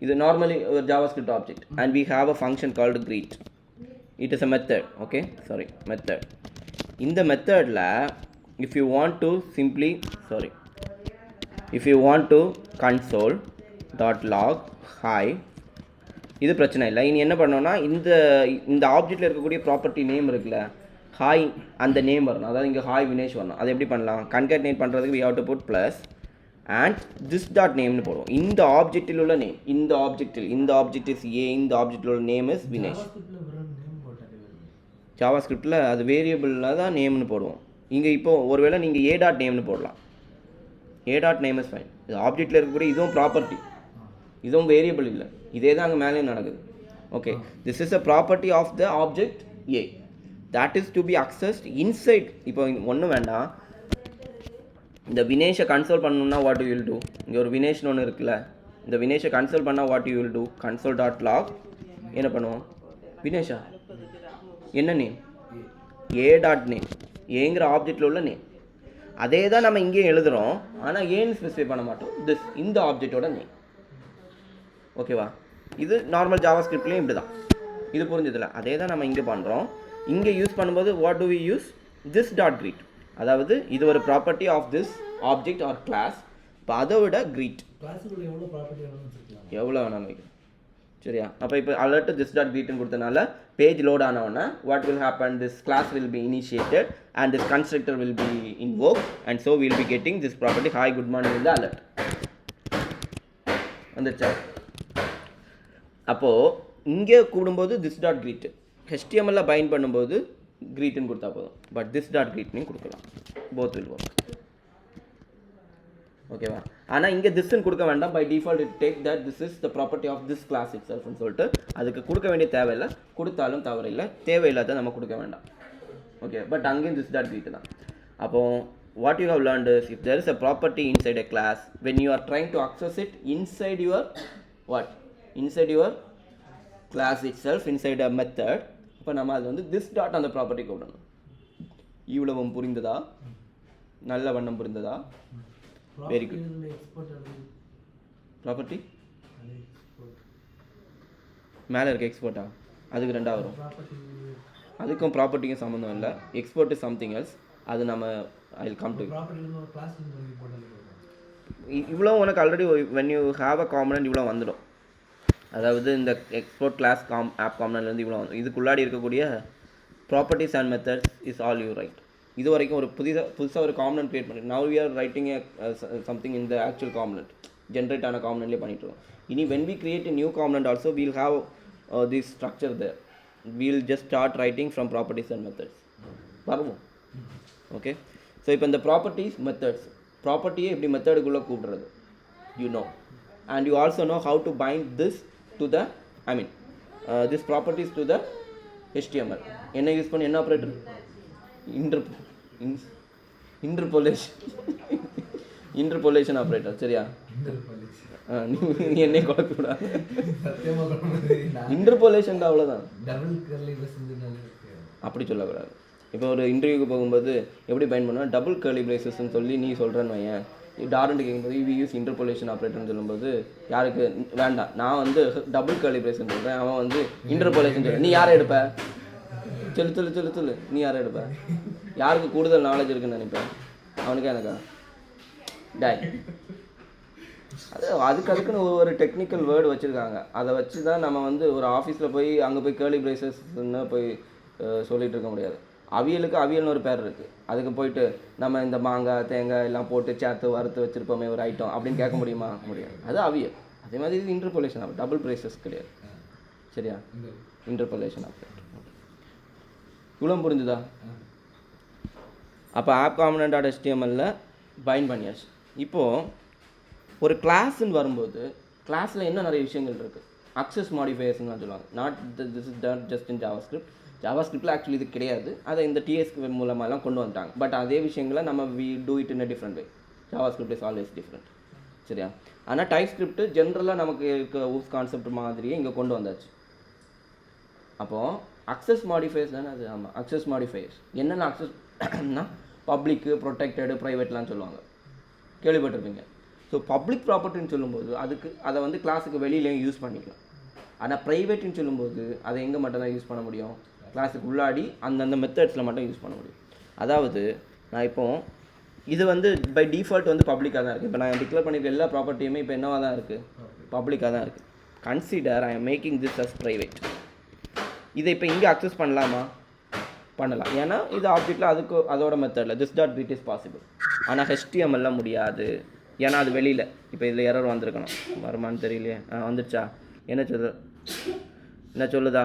இது நார்மலி ஒரு JavaScript object and we have a function called greet. It is a method. Okay, sorry, method. இந்த மெத்தடில் if you want to console.log hi, இது பிரச்சனை இல்லை. இனி என்ன பண்ணோன்னா இந்த ஆப்ஜெக்டில் இருக்கக்கூடிய ப்ராப்பர்ட்டி நேம் இருக்குல்ல, ஹாய், அந்த நேம் வரணும். அதாவது இங்கே ஹாய் வினேஷ் வரணும். அது எப்படி பண்ணலாம்? கன்கேட்னேட் பண்ணுறதுக்கு we have to put plus and this dot nameனு போடுவோம். இந்த ஆப்ஜெக்டில் உள்ள நேம், இந்த ஆப்ஜெக்ட் இஸ் ஏ, இந்த ஆப்ஜெக்டில் உள்ள நேம் இஸ் வினேஷ். ஜாவாஸ்கிரிப்டில் அது வேரியபிளில் தான் நேம்னு போடுவோம். இங்கே இப்போது ஒருவேளை நீங்கள் ஏ டாட் நேம்னு போடலாம். A dot name is fine. இது ஆப்ஜெக்டில் இருக்கக்கூடிய இதுவும் ப்ராப்பர்ட்டி, இதுவும் வேரியபிள் இல்லை. இதே தான் அங்கே மேலேயும் நடக்குது. Okay, this is a property of the object ஏ that is to be accessed inside. இப்போ ஒன்றும் வேண்டாம், இந்த வினேஷை கன்சோல் பண்ணணும்னா வாட் யூ வில் டூ? இங்கே ஒரு வினேஷ்னு ஒன்று இருக்குல்ல, இந்த வினேஷை கன்சோல் பண்ணால் what you will do? console.log என்ன பண்ணுவோம்? வினேஷா என்ன நேம்? ஏ டாட் நேம், ஏங்கிற ஆப்ஜெக்டில் உள்ள நேம். அதே தான் நம்ம இங்கேயும் எழுதுகிறோம், ஆனால் ஏன்னு ஸ்பெசிஃபை பண்ண மாட்டோம். திஸ் இந்த ஆப்ஜெக்டோட நேம். ஓகேவா? இது நார்மல் ஜாவாஸ்கிரிப்ட்லேயும் இப்படி தான். இது புரிஞ்சதில்ல? அதே தான் நம்ம இங்கே பண்ணுறோம். இங்கே யூஸ் பண்ணும்போது what do we use? This dot greet. அதாவது இது ஒரு property of this object or class. இப்போ அதை விட கிரீட் கிளாஸுக்குள்ள எவ்வளோ ப்ராப்பர்ட்டி வேணும்னு வச்சுக்கலாம். எவ்வளோ வேணாலும் வைக்கலாம். சரியா? அப்போ இப்போ alert this dot greet கொடுத்தனால பேஜ் லோட் ஆனவொன்னே what will happen, this class will be initiated and this constructor will be invoked and so we will be getting this property hi good morning in the alert. வந்துச்சா? அப்போது இங்கே கூடும்போது this dot greet HTML bind பண்ணும்போது greetன்னு கொடுத்தா போதும். But this dot greetனையும் கொடுக்கலாம். both will work. ஓகேவா? ஆனால் இங்கே திஸ்ன்னு கொடுக்க வேண்டாம். By default it take that this is the property of this class it செல்ஃப்னு சொல்லிட்டு அதுக்கு கொடுக்க வேண்டிய தேவையில்லை. கொடுத்தாலும் தவறில்லை, தேவையில்லாத நம்ம கொடுக்க வேண்டாம். ஓகே, பட் அங்கேயும் திஸ் டாட் கிரீட் தான். அப்போது what you have learnt is if there is a property inside a class when you are trying to access it inside your inside your class itself inside a method. இப்போ நம்ம அது வந்து this dot அந்த property கூடணும். இவ்வளவும் புரிந்ததா? நல்ல வண்ணம் புரிந்ததா? Very good. ப்ராப்பர்ட்டி மேலே இருக்க எக்ஸ்போர்ட்டா? அதுக்கு ரெண்டாக வரும். அதுக்கும் ப்ராப்பர்ட்டிக்கும் சம்மந்தம் இல்லை. Export is something else. அது நம்ம ஐ வில் கம் டு இவ்வளோ உனக்கு already when you have a component இவ்வளோ வந்துடும். அதாவது இந்த எக்ஸ்போர்ட் கிளாஸ் ஆப் காம்பனன்ட்லேருந்து இவ்வளோ வந்துடும். இதுக்குள்ளாடி இருக்கக்கூடிய properties and methods is all you right. இது வரைக்கும் ஒரு புதுசாக ஒரு காம்பனன்ட் க்ரியேட் பண்ணி now we are writing something இந்த ஆக்சுவல் காம்பனன்ட் ஜென்ரேட் ஆன காம்பனன்ட்லேயே பண்ணிட்டுருக்கோம். இனி when we create a new component also we'll have this structure there. We'll just start writing from properties and methods வருவோம். ஓகே, ஸோ இப்போ இந்த properties methods ப்ராப்பர்ட்டியே எப்படி மெத்தடுக்குள்ளே கூப்பிடுறது you know and you also know how to bind this to the this properties to the HTML. என்ன use பண்ணி என்ன ஆப்ரேட்டர்? Interpolation operator. சரியா? நீ என்னை குழப்பக்கூடாது. இன்டர்போலேஷன் தான், அவ்வளோதான். அப்படி சொல்லக்கூடாது. இப்போ ஒரு இன்டர்வியூக்கு போகும்போது எப்படி பயன் பண்ணுவேன்? டபுள் கர்லி பிரேசஸ்ன்னு சொல்லி நீ சொல்கிறேன்னு வையன். டாரண்ட் கேட்கும்போது வி யூஸ் இன்டர்போலேஷன் ஆப்ரேட்டர்னு சொல்லும்போது யாருக்கு வேண்டாம். நான் வந்து டபுள் கர்லி பிரேஸ்ன்னு சொல்கிறேன், அவன் வந்து இன்டர்போலேஷன் சொல்கிறேன். நீ யாரை எடுப்ப? சொல்லு நீ யாரை எடுப்ப? யாருக்கு கூடுதல் நாலேஜ் இருக்குன்னு நினைப்பேன்? அவனுக்கே எனக்கா? டேய், அதுக்குன்னு ஒரு டெக்னிக்கல் வேர்டு வச்சுருக்காங்க. அதை வச்சு தான் நம்ம வந்து ஒரு ஆஃபீஸில் போய் அங்கே போய் கேர்லி பிரேசஸ்ன்னு போய் சொல்லிகிட்டு இருக்க முடியாது. அவியல்னு ஒரு பேர் இருக்குது. அதுக்கு போயிட்டு நம்ம இந்த மாங்காய் தேங்காய் எல்லாம் போட்டு சேர்த்து வறுத்து வச்சுருப்போமே ஒரு ஐட்டம் அப்படின்னு கேட்க முடியுமா? முடியாது. அது அவியல். அதே மாதிரி இது இன்டர்போலேஷன் ஆகும். டபுள் பிரேசஸ் கிடையாது. சரியா? Interpolation operator. இவ்வளோ புரிஞ்சுதா? அப்போ app component dot HTML bind பண்ணியாச்சு. இப்போது ஒரு கிளாஸ்ன்னு வரும்போது கிளாஸில் என்ன நிறைய விஷயங்கள் இருக்குது. அக்சஸ் மாடிஃபையர்ஸ்ன்னு சொல்லுவாங்க. This is not just in ஜாவாஸ்கிரிப்டில் ஆக்சுவலி இது கிடையாது. அதை இந்த TSQ மூலமாகலாம் கொண்டு வந்துட்டாங்க. பட் அதே விஷயங்களை நம்ம we do it in a different way. JavaScript is always different. சரியா? ஆனால் டைப்ஸ்கிரிப்ட் ஜென்ரலாக நமக்கு இருக்க ஊஸ் கான்செப்ட் மாதிரியே இங்கே கொண்டு வந்தாச்சு. அப்போது அக்சஸ் மாடிஃபையர்ஸ் தானே அது? ஆமாம், அக்சஸ் மாடிஃபையர்ஸ். என்னென்ன அக்சஸ்னா பப்ளிக்கு, ப்ரொடெக்டடு, ப்ரைவேட்லாம் சொல்லுவாங்க, கேள்விப்பட்டிருப்பீங்க. ஸோ பப்ளிக் ப்ராப்பர்ட்டின்னு சொல்லும்போது அதை வந்து கிளாஸுக்கு வெளியிலையும் யூஸ் பண்ணிக்கலாம். ஆனால் ப்ரைவேட்டுன்னு சொல்லும்போது அதை எங்கே மட்டும் தான் யூஸ் பண்ண முடியும்? கிளாஸுக்கு உள்ளாடி அந்தந்த மெத்தட்ஸில் மட்டும் யூஸ் பண்ண முடியும். அதாவது நான் இப்போது இது வந்து பை டிஃபால்ட் வந்து பப்ளிக்காக தான் இருக்குது. இப்போ நான் டிக்ளேர் பண்ணியிருக்க எல்லா ப்ராப்பர்ட்டியுமே இப்போ என்னவாக தான் இருக்குது? பப்ளிக்காக தான் இருக்குது. Consider I am making this as private. இதை இப்போ இங்கே அக்சஸ் பண்ணலாமா? பண்ணலாம். ஏன்னா இது ஆப்ஜெக்டில் அதோட மெத்தடில் this dot greet is possible. ஆனால் HTML முடியாது. ஏன்னா அது வெளியில். இப்போ இதில் எரர் வந்திருக்கணும். வருமானு தெரியலையே. வந்துடுச்சா? என்ன சொல்லுதா?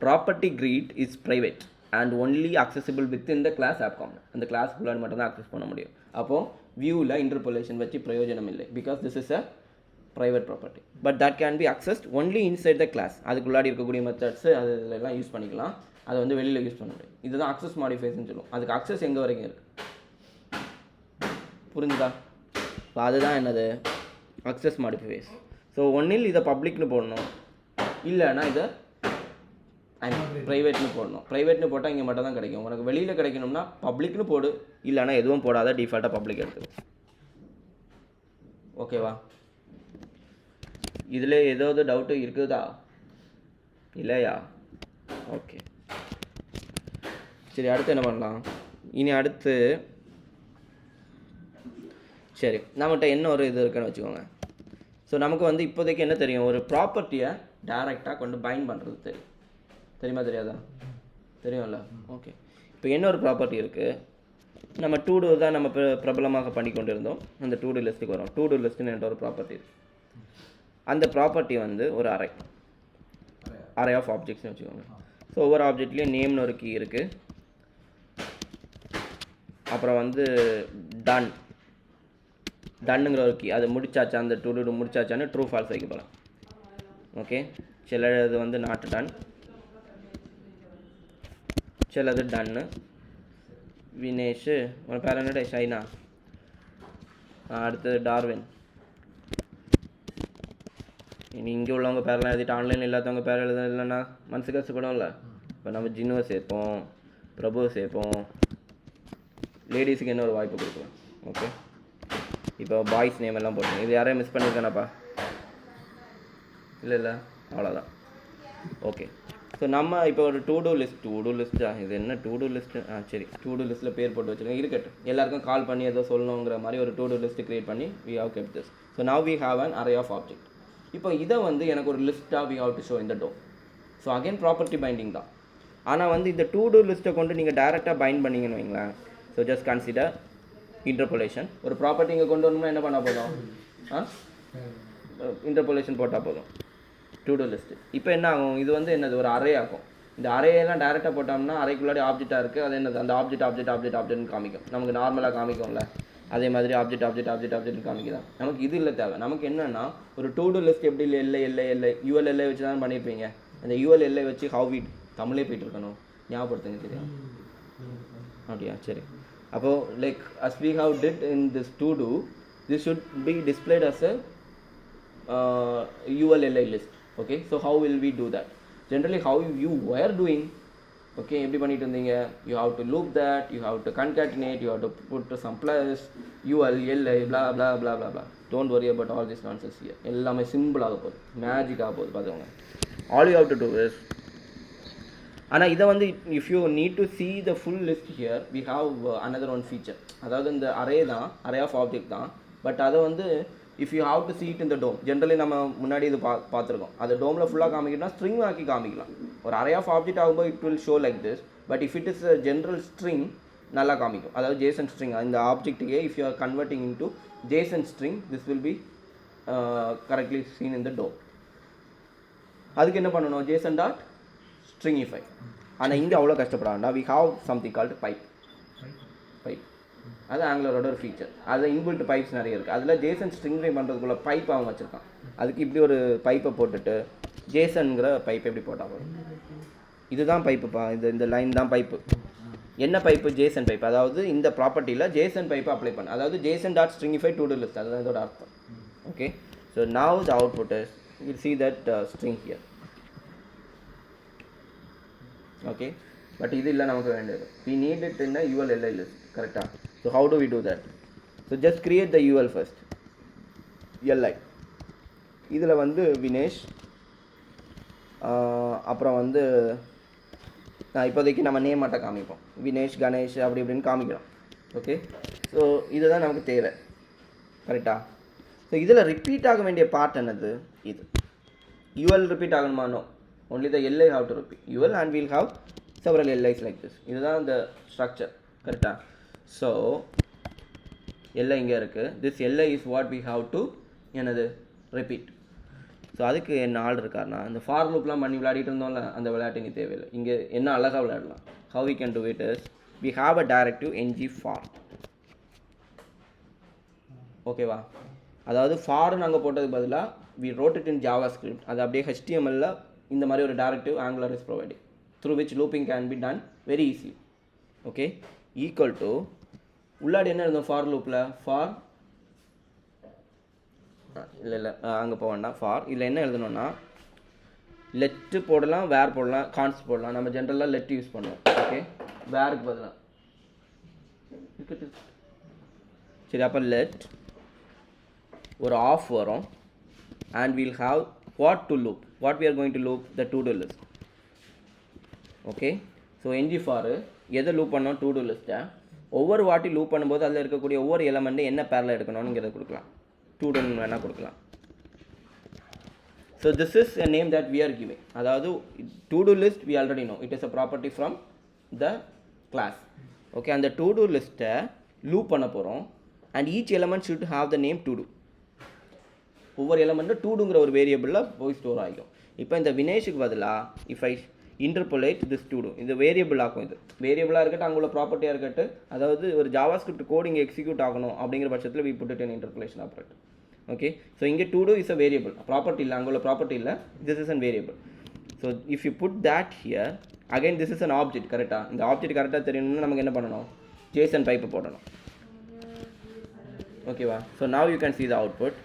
Property greet is private and only accessible within the class of component. அந்த கிளாஸ்க்குள்ளே மட்டும் தான் அக்சஸ் பண்ண முடியும். அப்போது வியூவில் இன்டர்போலேஷன் வச்சு பிரயோஜனம் இல்லை. Because this is a private property, but that can be accessed only inside the class. அதுக்குள்ளாடி இருக்கக்கூடிய மெத்தட்ஸ் அதெல்லாம் யூஸ் பண்ணிக்கலாம். அதை வந்து வெளியில் யூஸ் பண்ண முடியும். இதுதான் அக்சஸ் மாடிஃபைஸ்ன்னு சொல்லுவோம். அதுக்கு அக்சஸ் எங்கே வரைக்கும் இருக்குது? புரிஞ்சுதா? இப்போ அதுதான் என்னது? Access modifies. ஸோ ஒன்றில் இதை பப்ளிக்னு போடணும், இல்லைன்னா இதை ப்ரைவேட்னு போடணும். ப்ரைவேட்னு போட்டால் இங்கே மட்டும் தான் கிடைக்கும். உனக்கு வெளியில் கிடைக்கணும்னா பப்ளிக்னு போடு, இல்லைனா எதுவும் போடாத, டிஃபால்ட்டாக பப்ளிக் எடுத்துக்கும். ஓகேவா? இதில் ஏதாவது டவுட்டு இருக்குதா? இல்லையா? ஓகே, சரி, அடுத்து என்ன பண்ணலாம்? இனி அடுத்து சரி, நம்மகிட்ட என்ன ஒரு இது இருக்குன்னு வச்சுக்கோங்க. ஸோ நமக்கு வந்து இப்போதைக்கு என்ன தெரியும், ஒரு ப்ராப்பர்ட்டியை டைரெக்டாக கொண்டு பைண்ட் பண்ணுறது தெரியும். தெரியுமா தெரியாதா? தெரியும்ல. ஓகே, இப்போ என்ன ஒரு ப்ராப்பர்ட்டி இருக்குது, நம்ம டூ டூ தான் நம்ம பிரபலமாக பண்ணி கொண்டு இருந்தோம். அந்த டூ டூ லிஸ்ட்டுக்கு வரும். டூ டூ லிஸ்ட்டுன்னு என்ற ஒரு ப்ராப்பர்ட்டி இருக்குது. அந்த ப்ராப்பர்ட்டி வந்து ஒரு அரே ஆஃப் ஆப்ஜெக்ட்ஸ்னு வச்சுக்கோங்க. ஸோ ஒவ்வொரு ஆப்ஜெக்ட்லேயும் நேம்னு ஒரு கீ இருக்குது. அப்புறம் வந்து டன்னுங்கிற ஒரு கீ, அது முடிச்சாச்சா, அந்த டூ டூ முடிச்சாச்சான்னு ட்ரூ ஃபால்ஸ் வைக்க போகலாம். ஓகே, சிலது வந்து நாட் டன், சிலது டன்னு. வினேஷ், உன் பேர் என்னடா? ஷைனா. அடுத்தது டார்வின். இனி இங்கே உள்ளவங்க பேரெலாம் எழுதிட்டு ஆன்லைனில் இல்லாதவங்க பேர் எழுத இல்லைன்னா மனசு கஷ்டப்படும்ல. இப்போ நம்ம ஜின்னுவை சேர்ப்போம், பிரபுவை சேர்ப்போம். லேடிஸுக்கு என்ன ஒரு வாய்ப்பு கொடுக்கலாம். ஓகே, இப்போ பாய்ஸ் நேம் எல்லாம் போட்டுருங்க. இது யாரையும் மிஸ் பண்ணியிருக்கானப்பா? இல்லை, அவ்வளோதான். ஓகே, ஸோ நம்ம இப்போ ஒரு டூ டூ லிஸ்ட்டா? இது என்ன டூ டூ லிஸ்ட்டு? சரி, டூ டூ லிஸ்ட்டில் பேர் போட்டு வச்சுருக்கேன். இருக்கட்டும், எல்லாருக்கும் கால் பண்ணி ஏதோ சொல்லணுங்கிற மாதிரி ஒரு டூ டூ லிஸ்ட்டு க்ரியேட் பண்ணி we have kept this. So now we have an array of object. இப்போ இதை வந்து எனக்கு ஒரு லிஸ்ட்டாக we have to show in the DOM. So again property binding தான். ஆனால் வந்து இந்த டூ டூ லிஸ்ட்டை கொண்டு நீங்கள் டைரெக்டாக பைண்ட் பண்ணிங்கன்னு வைங்களேன். So just consider interpolation. ஒரு ப்ராப்பர்ட்டி இங்கே கொண்டு வரணும்னா என்ன பண்ணால் போதும்? இன்டர்போலேஷன் போட்டால் போதும். டூ டூ லிஸ்ட்டு இப்போ என்ன ஆகும், இது வந்து என்னது, ஒரு அரே ஆகும். இந்த அரேயெல்லாம் டேரெக்டாக போட்டோம்னா அரைக்குள்ளாடி ஆப்ஜெக்டாக இருக்குது. அது என்னது, அந்த ஆப்ஜெக்ட்னு காமிக்கும். நமக்கு நார்மலாக காமிக்கும்ல, அதே மாதிரி ஆப்ஜெக்ட்னு காமிக்கலாம். நமக்கு இது இல்லை தேவை. நமக்கு என்னென்னா ஒரு டூ டூ லிஸ்ட் எப்படி எல்லை யூஎல்எல்ஐ வச்சு தான் பண்ணியிருப்பீங்க. அந்த யூஎல்எல்ஐ வச்சு ஹவ் இட் தமிழே போயிட்டு இருக்கணும். ஞாபகப்படுத்துங்க, தெரியும் அப்படியா? சரி, அப்போது like as we have did in this to do, this should be displayed as a ULLI list. Okay, so how will we do that? Generally how you were doing, okay, எப்படி பண்ணிட்டு இருந்தீங்க, you have to loop that, you have to concatenate, you have to put some plus ULLI blah blah blah blah blah. Don't worry about all this nonsense here. எல்லாமே simple ஆக போகுது, magic ஆக போகுது. பார்த்துக்கோங்க, all you have to do is, ஆனால் இதை வந்து if you need to see the full list here, we have another one feature. அதாவது இந்த அரே ஆஃப் ஆப்ஜெக்ட் தான், பட் அதை வந்து if you have to see it in the DOM, generally நம்ம முன்னாடி இது பார்த்துருக்கோம். அது டோமில் ஃபுல்லாக காமிக்கணும்னா ஸ்ட்ரிங் ஆக்கி காமிக்கலாம். ஒரு அரே ஆஃப் ஆப்ஜெக்ட் ஆகும்போது it will show like this. But if it is a general string நல்லா காமிக்கும். அதாவது ஜேசன் ஸ்ட்ரிங், இந்த ஆப்ஜெக்ட்டுக்கே if you are converting in to JSON string, this will be correctly seen in the DOM. அதுக்கு என்ன பண்ணணும், Jason dot ஸ்ட்ரிங்கிஃபை. ஆனால் இங்கே அவ்வளோ கஷ்டப்பட வேண்டாம். We have something called pipe. அது ஆங்குலரோட ஒரு ஃபீச்சர். அதில் இன்பில்ட் பைப்ஸ் நிறைய இருக்குது. அதில் ஜேசன் ஸ்ட்ரிங்ஃபை பண்ணுறதுக்குள்ள பைப் அவன் வச்சுருக்கான். அதுக்கு இப்படி ஒரு பைப்பை போட்டுட்டு ஜேசனுங்கிற பைப் எப்படி போட்டால் போதும். இதுதான் பைப்புப்பா, இந்த லைன் தான் பைப்பு. என்ன பைப்பு? Jason pipe. அதாவது இந்த ப்ராப்பர்ட்டியில் ஜேசன் பைப்பை அப்ளை பண்ண, அதாவது JSON dot stringify todo list, அதுதான் இதோட அர்த்தம். Okay, so now the output is you will see that string here. Okay, but இது இல்லை நமக்கு வேண்டியது. we need it in a ULLI list, கரெக்டாக? So how do we do that? so just create the UL first, LI. இதில் வந்து வினேஷ், அப்புறம் வந்து இப்போதைக்கு நம்ம நேம் மட்டும் காமிப்போம். வினேஷ், கணேஷ் அப்படி இப்படின்னு காமிக்கிறோம். ஓகே, ஸோ இதுதான் நமக்கு தேவை, கரெக்டாக? ஸோ இதில் ரிப்பீட் ஆக வேண்டிய பார்ட் என்னது? இது UL ரிப்பீட் ஆகணுமா? No, only the LI have to repeat UL and we'll have several LIs like this. இதுதான் இந்த ஸ்ட்ரக்சர், கரெக்டாக? ஸோ LI இங்கே இருக்குது. this LI is what we have to என்னது repeat. ஸோ அதுக்கு என்ன ஆள் இருக்காருன்னா, இந்த ஃபார் லூப்லாம் பண்ணி விளையாடிட்டு இருந்தோம்ல, அந்த விளையாட்டு நீ தேவையில்லை. இங்கே என்ன அழகாக விளையாடலாம். how we can do it is we have a directive ng for. ஓகேவா? அதாவது ஃபார் நாங்கள் போட்டதுக்கு பதிலாக we wrote it in JavaScript. அது அப்படியே HTML இந்த மாதிரி ஒரு directive Angular is providing, through which looping can be done very easily. Okay, equal to உள்ளாடி என்ன எழுதும் ஃபார் லூப்பில்? ஃபார் இல்லை அங்கே போக வேண்டாம். ஃபார் இதில் என்ன எழுதணும்னா லெட்டு போடலாம், வேர் போடலாம், கான்ஸ்ட் போடலாம். நம்ம ஜென்ரலாக லெட் யூஸ் பண்ணுவோம். ஓகே, வேருக்கு பதிலாக. சரி, அப்போ லெட் ஒரு ஆஃப் வரும் and we'll have what to loop, what we are going to loop, the to do list. Okay, so ng for எதை லூப் பண்ணோம்? to do list. ஒவ்வொரு வாட்டி லூப் பண்ணும்போது அதில் இருக்கக்கூடிய ஒவ்வொரு எலமெண்ட்டு என்ன பேரில் எடுக்கணும்னுங்கிறத கொடுக்கலாம். டூடுன்னு வேணால் கொடுக்கலாம். So this is a name that we are giving. அதாவது to-do list we already know. It is a property from the class. Okay, அந்த to-do லிஸ்ட்டை லூப் பண்ண போகிறோம். And each element should have the name to do. ஒவ்வொரு எலமெண்ட்டும் டூடுங்கிற ஒரு வேரியபிளில் போய் store ஆகிக்கும். இப்போ இந்த வினேஷுக்கு பதிலாக if I interpolate this to இது வேரியபிள் ஆகும். இது வேரியபிளாக இருக்கட்டும், அங்கே உள்ள ப்ராப்பர்ட்டியாக இருக்கட்டும், அதாவது ஒரு ஜாவா ஸ்கிரிப்ட் கோட் இங்கே எக்ஸிக்யூட் ஆகணும் அப்படிங்கிற பட்சத்தில் we put it in interpolation operator. Okay, so இங்கே todo is a variable, property இல்லை, அங்கே உள்ள ப்ராப்பர்ட்டி இல்லை, this is an variable. So if you put that here again this is an object. கரெக்டாக இந்த ஆப்ஜெக்ட் கரெக்டாக தெரியணும்னு நமக்கு என்ன பண்ணணும், ஜேசன் பைப்பு போடணும். ஓகேவா? So now you can see the output.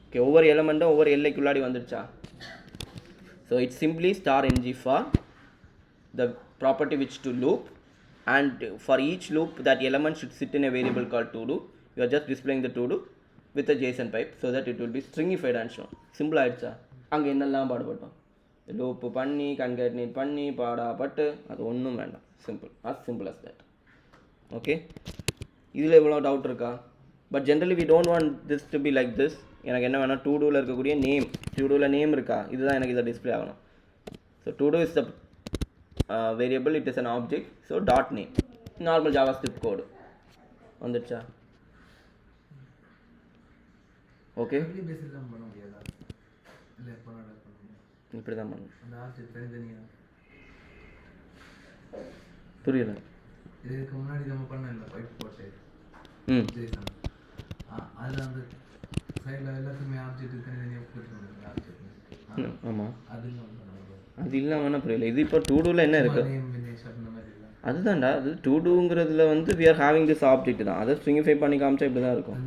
Okay, ஒவ்வொரு எலமெண்ட்டும் ஒவ்வொரு எல்லைக்குள்ளாடி வந்துடுச்சா? So it's simply star ng for the property which to loop, and for each loop that element should sit in a variable called to do. You are just displaying the to do with a JSON pipe so that it will be stringified and shown. Simple ஆகிடுச்சா? அங்கே என்னெல்லாம் பாடுபட்டோம், loop பண்ணி கன்கேட்னேட் பண்ணி பாடாப்பட்டு, அது ஒன்றும் வேண்டாம். Simple as that. Okay, இதில் எவ்வளோ டவுட் இருக்கா? But generally we don't want this to be like this. எனக்கு என்ன வேணும், டூ டூவில் இருக்கக்கூடிய நேம், டூ டூவில் நேம் இருக்கா, இதுதான் எனக்கு இதை டிஸ்பிளே ஆகணும். So todo is the variable, it is an object. So dot name, normal JavaScript code வந்துடுச்சா? ஓகே, இப்படி தான் பண்ணணும். புரியல. இதுக்கு முன்னாடி நம்ம பண்ணல பைப் போட்டு அதில் அந்த சைடில் எல்லாத்துக்குமே ஆப்ஜெக்ட் தனித்தனியாக போட்டுருந்தது ஆப்ஜெக்ட். ஆமாம், அது இல்லாமல் புரியல. இது இப்போ டூ டூவில் என்ன இருக்குது? அதுதான்டா, அது டூ டூங்கிறதுல வந்து we are having this object தான். அதை ஸ்ட்ரிங்கிஃபை பண்ணி காமிச்சா இப்படி தான் இருக்கும்.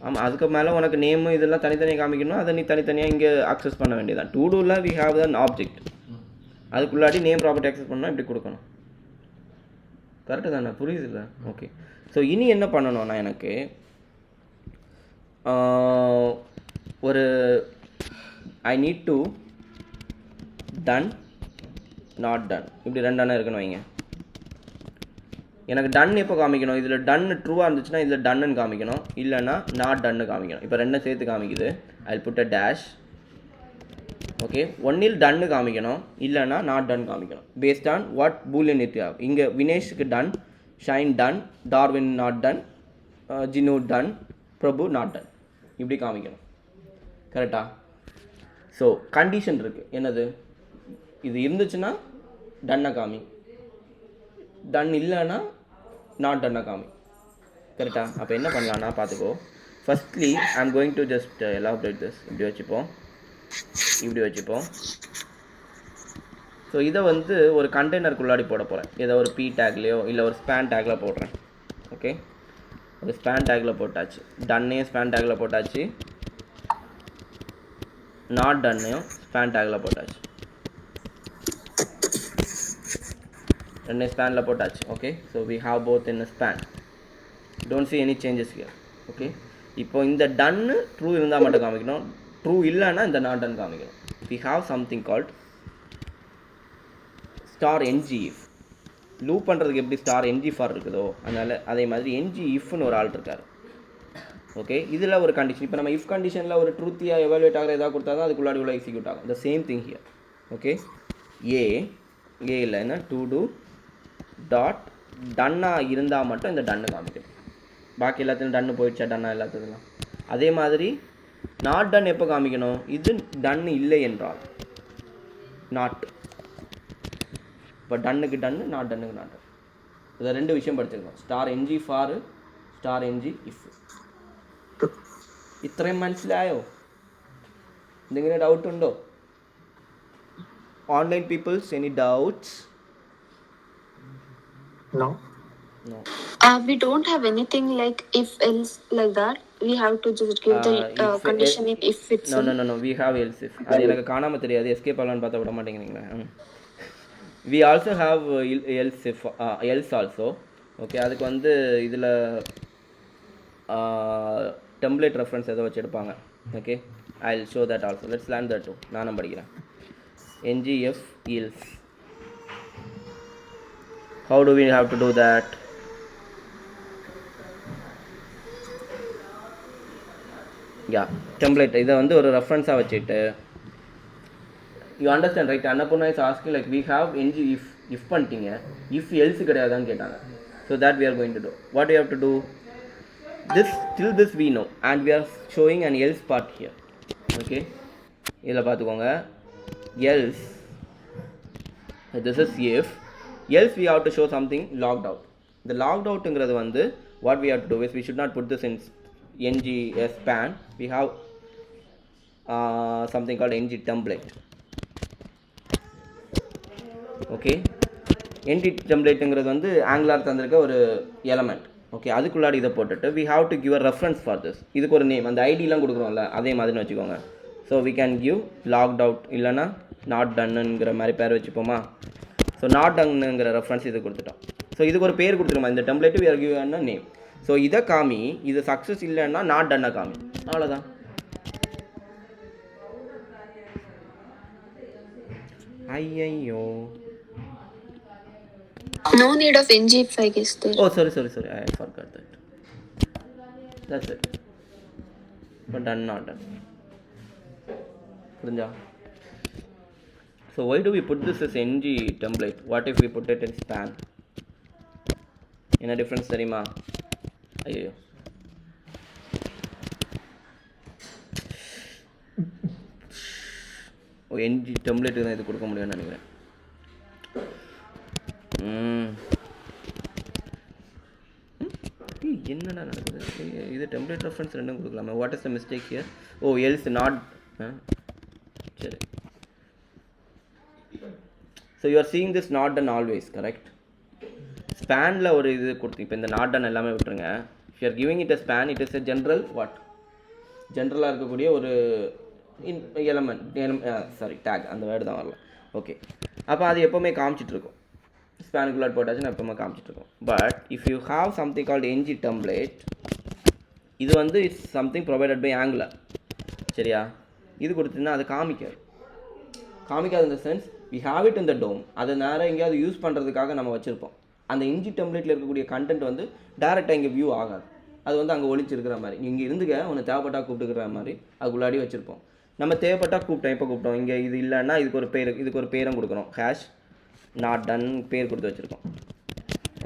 ஆமாம், அதுக்கு மேலே உனக்கு நேமு இதெல்லாம் தனித்தனியாக காமிக்கணும், அதை நீ தனித்தனியாக இங்கே அக்சஸ் பண்ண வேண்டியதான். டூ டூவில் வி ஹேவ் அன் ஆப்ஜெக்ட், அதுக்குள்ளாடி நேம் ப்ராப்பர்ட்டி அக்சஸ் பண்ணால் இப்படி கொடுக்கணும். கரெக்டு தானே? புரியுது இல்லை? ஓகே, ஸோ இனி என்ன பண்ணணும்னா, எனக்கு ஒரு I need to done not done, இப்படி ரெண்டான இருக்குன்னு வைங்க. எனக்கு டன் எப்போ காமிக்கணும், இதில் டன் ட்ரூவாக இருந்துச்சுன்னா இதில் டன்னு காமிக்கணும், இல்லைன்னா நாட் டன்னு காமிக்கணும். இப்போ ரெண்டும் சேர்த்து காமிக்குது, I put a dash. Okay, ஒன்னில் டன்னு காமிக்கணும், இல்லைன்னா நாட் டன் காமிக்கணும். Based on what boolean it have. இங்கே வினேஷுக்கு done, Shine done, Darwin not done, Jinu done, Prabhu not done, இப்படி காமிக்கணும். கரெக்டா? ஸோ கண்டிஷன் இருக்குது. என்னது? இது இருந்துச்சுன்னா டன்னை காமி, டன் இல்லைன்னா நாட் டன்னை காமி. கரெக்டா? அப்போ என்ன பண்ணலான்னா பார்த்துக்கோ. Firstly I am going to just elaborate this. இப்படி வச்சுப்போம். ஸோ இதை வந்து ஒரு கண்டெய்னருக்குள்ளாடி போட போகிறேன். ஏதோ ஒரு பி டேக்லேயோ இல்லை ஒரு ஸ்பேன் டேக்கில் போடுறேன். ஓகே, ஒரு ஸ்பேன் டேக்கில் போட்டாச்சு, டன்னையும் ஸ்பேன் டேக்கில் போட்டாச்சு, நாட் டன்னையும் ஸ்பேன் டேக்கில் போட்டாச்சு, ரெண்டு ஸ்பேனில் போட்டாச்சு. Okay, so we have both in span. Don't see any changes here. Okay, இப்போ இந்த டன்னு ட்ரூ இருந்தால் மட்டும் காமிக்கணும், ட்ரூ இல்லைன்னா இந்த நாட் டன் காமிக்கணும். We have something called star ng if. Loop பண்ணுறதுக்கு எப்படி ஸ்டார் ng ஃபார் இருக்குதோ அதனால் அதே மாதிரி ng ifன்னு ஒரு ஆள் இருக்கார். ஓகே, இதில் ஒரு கண்டிஷன். இப்போ நம்ம இஃப் கண்டிஷனில் ஒரு ட்ரூத்தியாக எவாலுவேட் ஆகிற எதாவது கொடுத்தா தான் அதுக்குள்ளாடி உள்ள எக்ஸிக்யூட் ஆகும். The same thing here. Okay, ஏ இல்லைன்னா டூ டூ டாட் டன்னாக இருந்தால் மட்டும் இந்த டன்னு காமிக்கணும். பாக்கி எல்லாத்துலையும் டன்னு போயிடுச்சா, டன்னா எல்லாத்துலாம். அதே மாதிரி நாட் டன் எப்போ காமிக்கணும், இது டன்னு இல்லை என்றால் நாட். இப்போ டன்னுக்கு டன்னு, நாட் டன்னுக்கு நாட் டன். இதை ரெண்டு விஷயம் படிச்சிருக்கோம். Star ng for, star ng if. ഇത്രയും മനസ്സിലായോ? എന്തെങ്കിലും ഡൗട്ട് ഉണ്ടോ? Online peoples, any doubts? No. We don't have anything like if else like that. We have to just give the condition in if itself. No. We have else if. அது எனக்கு காணாம தெரியாது, escape பண்ணலாம்னு பார்த்தா விட மாட்டேங்கிறீங்களா? We also have else if, else also. Okay, அதுக்கு வந்து இதில் டெம்ப்ளேட் ரெஃபரன்ஸ் ஏதோ வச்சு எடுப்பாங்க. Okay, I will show that also. Let's learn that too. நானும் படிக்கிறேன். ngf else. How do we have to do that? Yeah, template இதை வந்து ஒரு ரெஃபரன்ஸாக வச்சுட்டு you understand right. Annapurna is asking like we have NG if பண்ணிட்டீங்க, if else கிடையாதான்னு கேட்டாங்க. So that we are going to do what you have to do this till this we know and we are showing an else part here. Okay, இதில் பார்த்துக்கோங்க. else, this is if. else we have to show something logged out. The logged outங்கிறது வந்து what we have to do is we should not put this in ng span. We have something called ng template. Okay, ng templateங்கிறது வந்து angular தந்திருக்க ஒரு element. Okay, அதுக்குள்ளாடி இதை போட்டுட்டு we have to give a reference for this. இதுக்கு ஒரு name, அந்த ஐடிலாம் கொடுக்குறோம்ல அதே மாதிரின்னு வச்சுக்கோங்க. So we can give logged out இல்லைனா not doneங்கிற மாதிரி பேர் வச்சுப்போமா. ஸோ நாட் டன்னுங்கிற ரெஃபரன்ஸ் இது கொடுத்துட்டோம். ஸோ இதுக்கு ஒரு பேர் கொடுத்துருமா, இந்த template we are given a name. So இதை காமி, இது சக்ஸஸ் இல்லைன்னா நாட் டன்னை காமி, அவ்வளோதான். ஐயோ, No need of ng if I guess there. oh sorry I forgot that. That's it. But done, not done. புரிஞ்சா? So why do we put this as ng template? What if we put it in span? என்ன difference தெரியுமா? ஐயோ, ng template தான் இது கொடுக்க முடியும்னு நினைக்கிறேன். என்னடா நடக்குது? இது டெம்ப்ளேட் ரெஃபரன்ஸ் ரெண்டும் கொடுக்கலாமா? What is the mistake here? Oh else not. சரி, so you are seeing this not done always correct. ஸ்பேனில் ஒரு இது கொடுத்து இப்போ இந்த நாட் டன் எல்லாமே விட்டுருங்க. If you are giving it a span, it is a general what, ஜென்ரலாக இருக்கக்கூடிய ஒரு எலமெண்ட், சாரி டேக், அந்த வேர்டு தான் வரல. ஓகே, அப்போ அது எப்போவுமே காமிச்சிட்ருக்கோம். ஸ்பேனுக்குள்ளாட் போட்டாச்சுன்னா எப்போவுமே காமிச்சிட்ருக்கோம். But if you have something called ng template, இது வந்து it's something provided by Angular. சரியா? இது கொடுத்தீங்கன்னா அது காமிக்காது இந்த sense we have it in the DOM. அதை நேரம் எங்கேயாவது யூஸ் பண்ணுறதுக்காக நம்ம வச்சுருப்போம். அந்த ng டெம்ப்ளேட்டில் இருக்கக்கூடிய கண்டென்ட் வந்து டேரெக்டாக இங்கே வியூ ஆகாது. அது வந்து அங்கே ஒழிச்சிருக்கிற மாதிரி, இங்கே இருந்துக்க உன்னை தேவைப்பட்டா கூப்பிட்டுக்கிற மாதிரி அதுக்குள்ளாடி வச்சுருப்போம். நம்ம தேவைப்பட்டா கூப்பிட்டோம், இப்போ கூப்பிட்டோம், இங்கே இது இல்லைன்னா இதுக்கு ஒரு பேரும் கொடுக்குறோம், ஹேஷ் நாட் டன் பேர் கொடுத்து வச்சுருக்கோம்.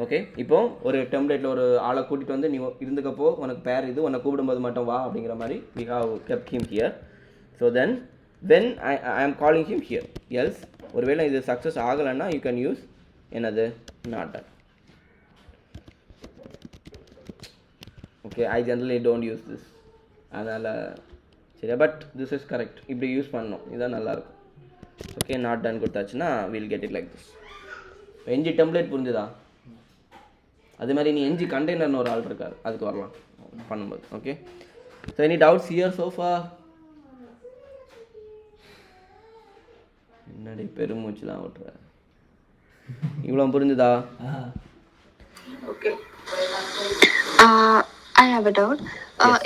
ஓகே, இப்போது ஒரு டெம்ப்ளேட்டில் ஒரு ஆளை கூட்டிகிட்டு வந்து நீ இருந்துக்கப்போ உனக்கு பேர் இது, உன்னை கூப்பிடும்போது மட்டும் வா அப்படிங்கிற மாதிரி we have kept him here. So then when I am calling him here, else ஒருவேளை இது சக்ஸஸ் ஆகலைன்னா you can use என்னது not done. Okay, I generally don't use this, அதனால் சரியா, பட் this is correct. இப்படி யூஸ் பண்ணணும், இதுதான் நல்லாயிருக்கும். ஓகே, நாட் டன் கொடுத்தாச்சுன்னா we'll get it like this. ng template புரிஞ்சுதா? அது மாதிரி நீ ng கண்டெய்னர்னு ஒரு ஆள் இருக்கார், அதுக்கு வரலாம் பண்ணும்போது. Okay, so any doubts here so far? என்னடி பெருமூச்சுலாம் விட்டுற, இவ்வளோ புரிஞ்சுதா? Okay. I have a doubt.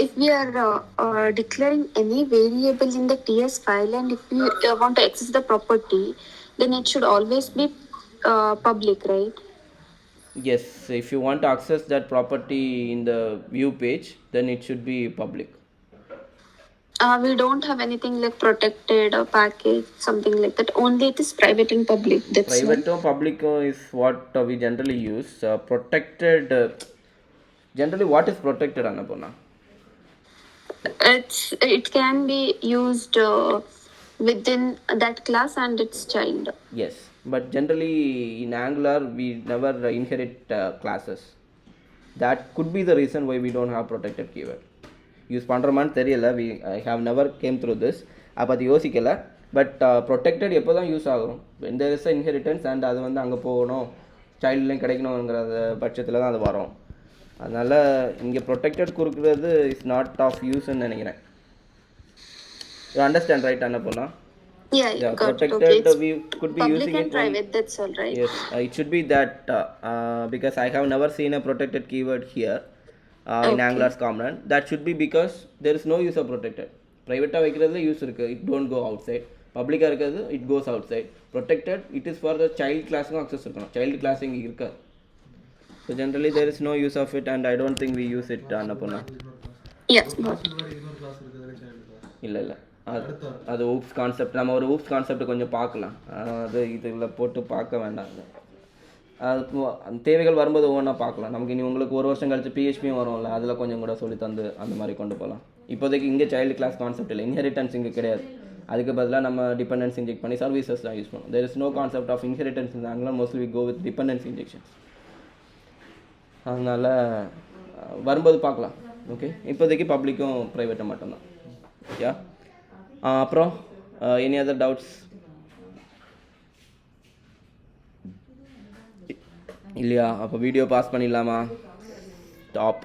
If we are declaring any variable in the TS file, and if we want to access the property, then it should always be public, right? Yes, if you want to access that property in the view page, then it should be public. We don't have anything like protected or package, something like that. Only it is private and public. That's Private or public is what we generally use. Protected, generally what is protected, Annapurna? It can be used within that class and its child. Yes, but generally in Angular we never inherit classes. That could be the reason why we don't have protected keyword. Use பண்ணுறோமான்னு தெரியல, I have never came through this. அப்போ அது யோசிக்கலை. But protected எப்போ தான் use ஆகும், இந்த is inheritance and அது வந்து அங்கே போகணும், சைல்டுலேயும் கிடைக்கணுங்கிற பட்சத்தில் தான் அது வரும். அதனால் இங்கே ப்ரொடெக்டட் கொடுக்குறது இஸ் நாட் ஆஃப் யூஸ்ன்னு நினைக்கிறேன். You understand right Annapurna? Yeah, protected we could be public using and it private, that's all, right? Yes, it should be that because I have never seen a protected keyword here in Angular's component. That should be because there is no use of protected. Private வைக்கிறதுல use இருக்கு, it don't go outside. பப்ளிக்காக இருக்கிறது it goes outside. Protected, it is for the child class access இருக்கணும், child class இங்கே இருக்காது. So generally there is no use of it and I don't think we use it Annapurna. Yes, got it. இன்னொரு class இருக்குதுல child class இல்லை அது oops concept நம்ம ஒரு oops concept கொஞ்சம் பார்க்கலாம். அது இதில் போட்டு பார்க்க வேண்டாம். அது அந்த தேவைகள் வரும்போது ஒவ்வொன்றா பார்க்கலாம். நமக்கு இனி உங்களுக்கு ஒரு வருஷம் கழிச்சு பிஹெச்பியும் வரும்ல, அதில் கொஞ்சம் கூட சொல்லி தந்து அந்த மாதிரி கொண்டு போகலாம். இப்போதைக்கு இங்கே சைல்டு கிளாஸ் கான்செப்ட் இல்லை, இன்ஹெரிட்டன்ஸ் இங்கே கிடையாது. அதுக்கு பதிலாக நம்ம டிபெண்டன்ஸ் இன்ஜெக்ட் பண்ணி சர்வீசஸ் தான் யூஸ் பண்ணுவோம். There is no concept of inheritance இருந்தாங்கன்னா mostly we go with dependency injections. அதனால் வரும்போது பார்க்கலாம். ஓகே, இப்போதைக்கு பப்ளிக்கும் ப்ரைவேட்டும் மட்டும்தான். யா அப்புறம் எனி அதர் டவுட்ஸ் இல்லையா? அப்போ வீடியோ பாஸ் பண்ணிடலாமா? ஸ்டாப்.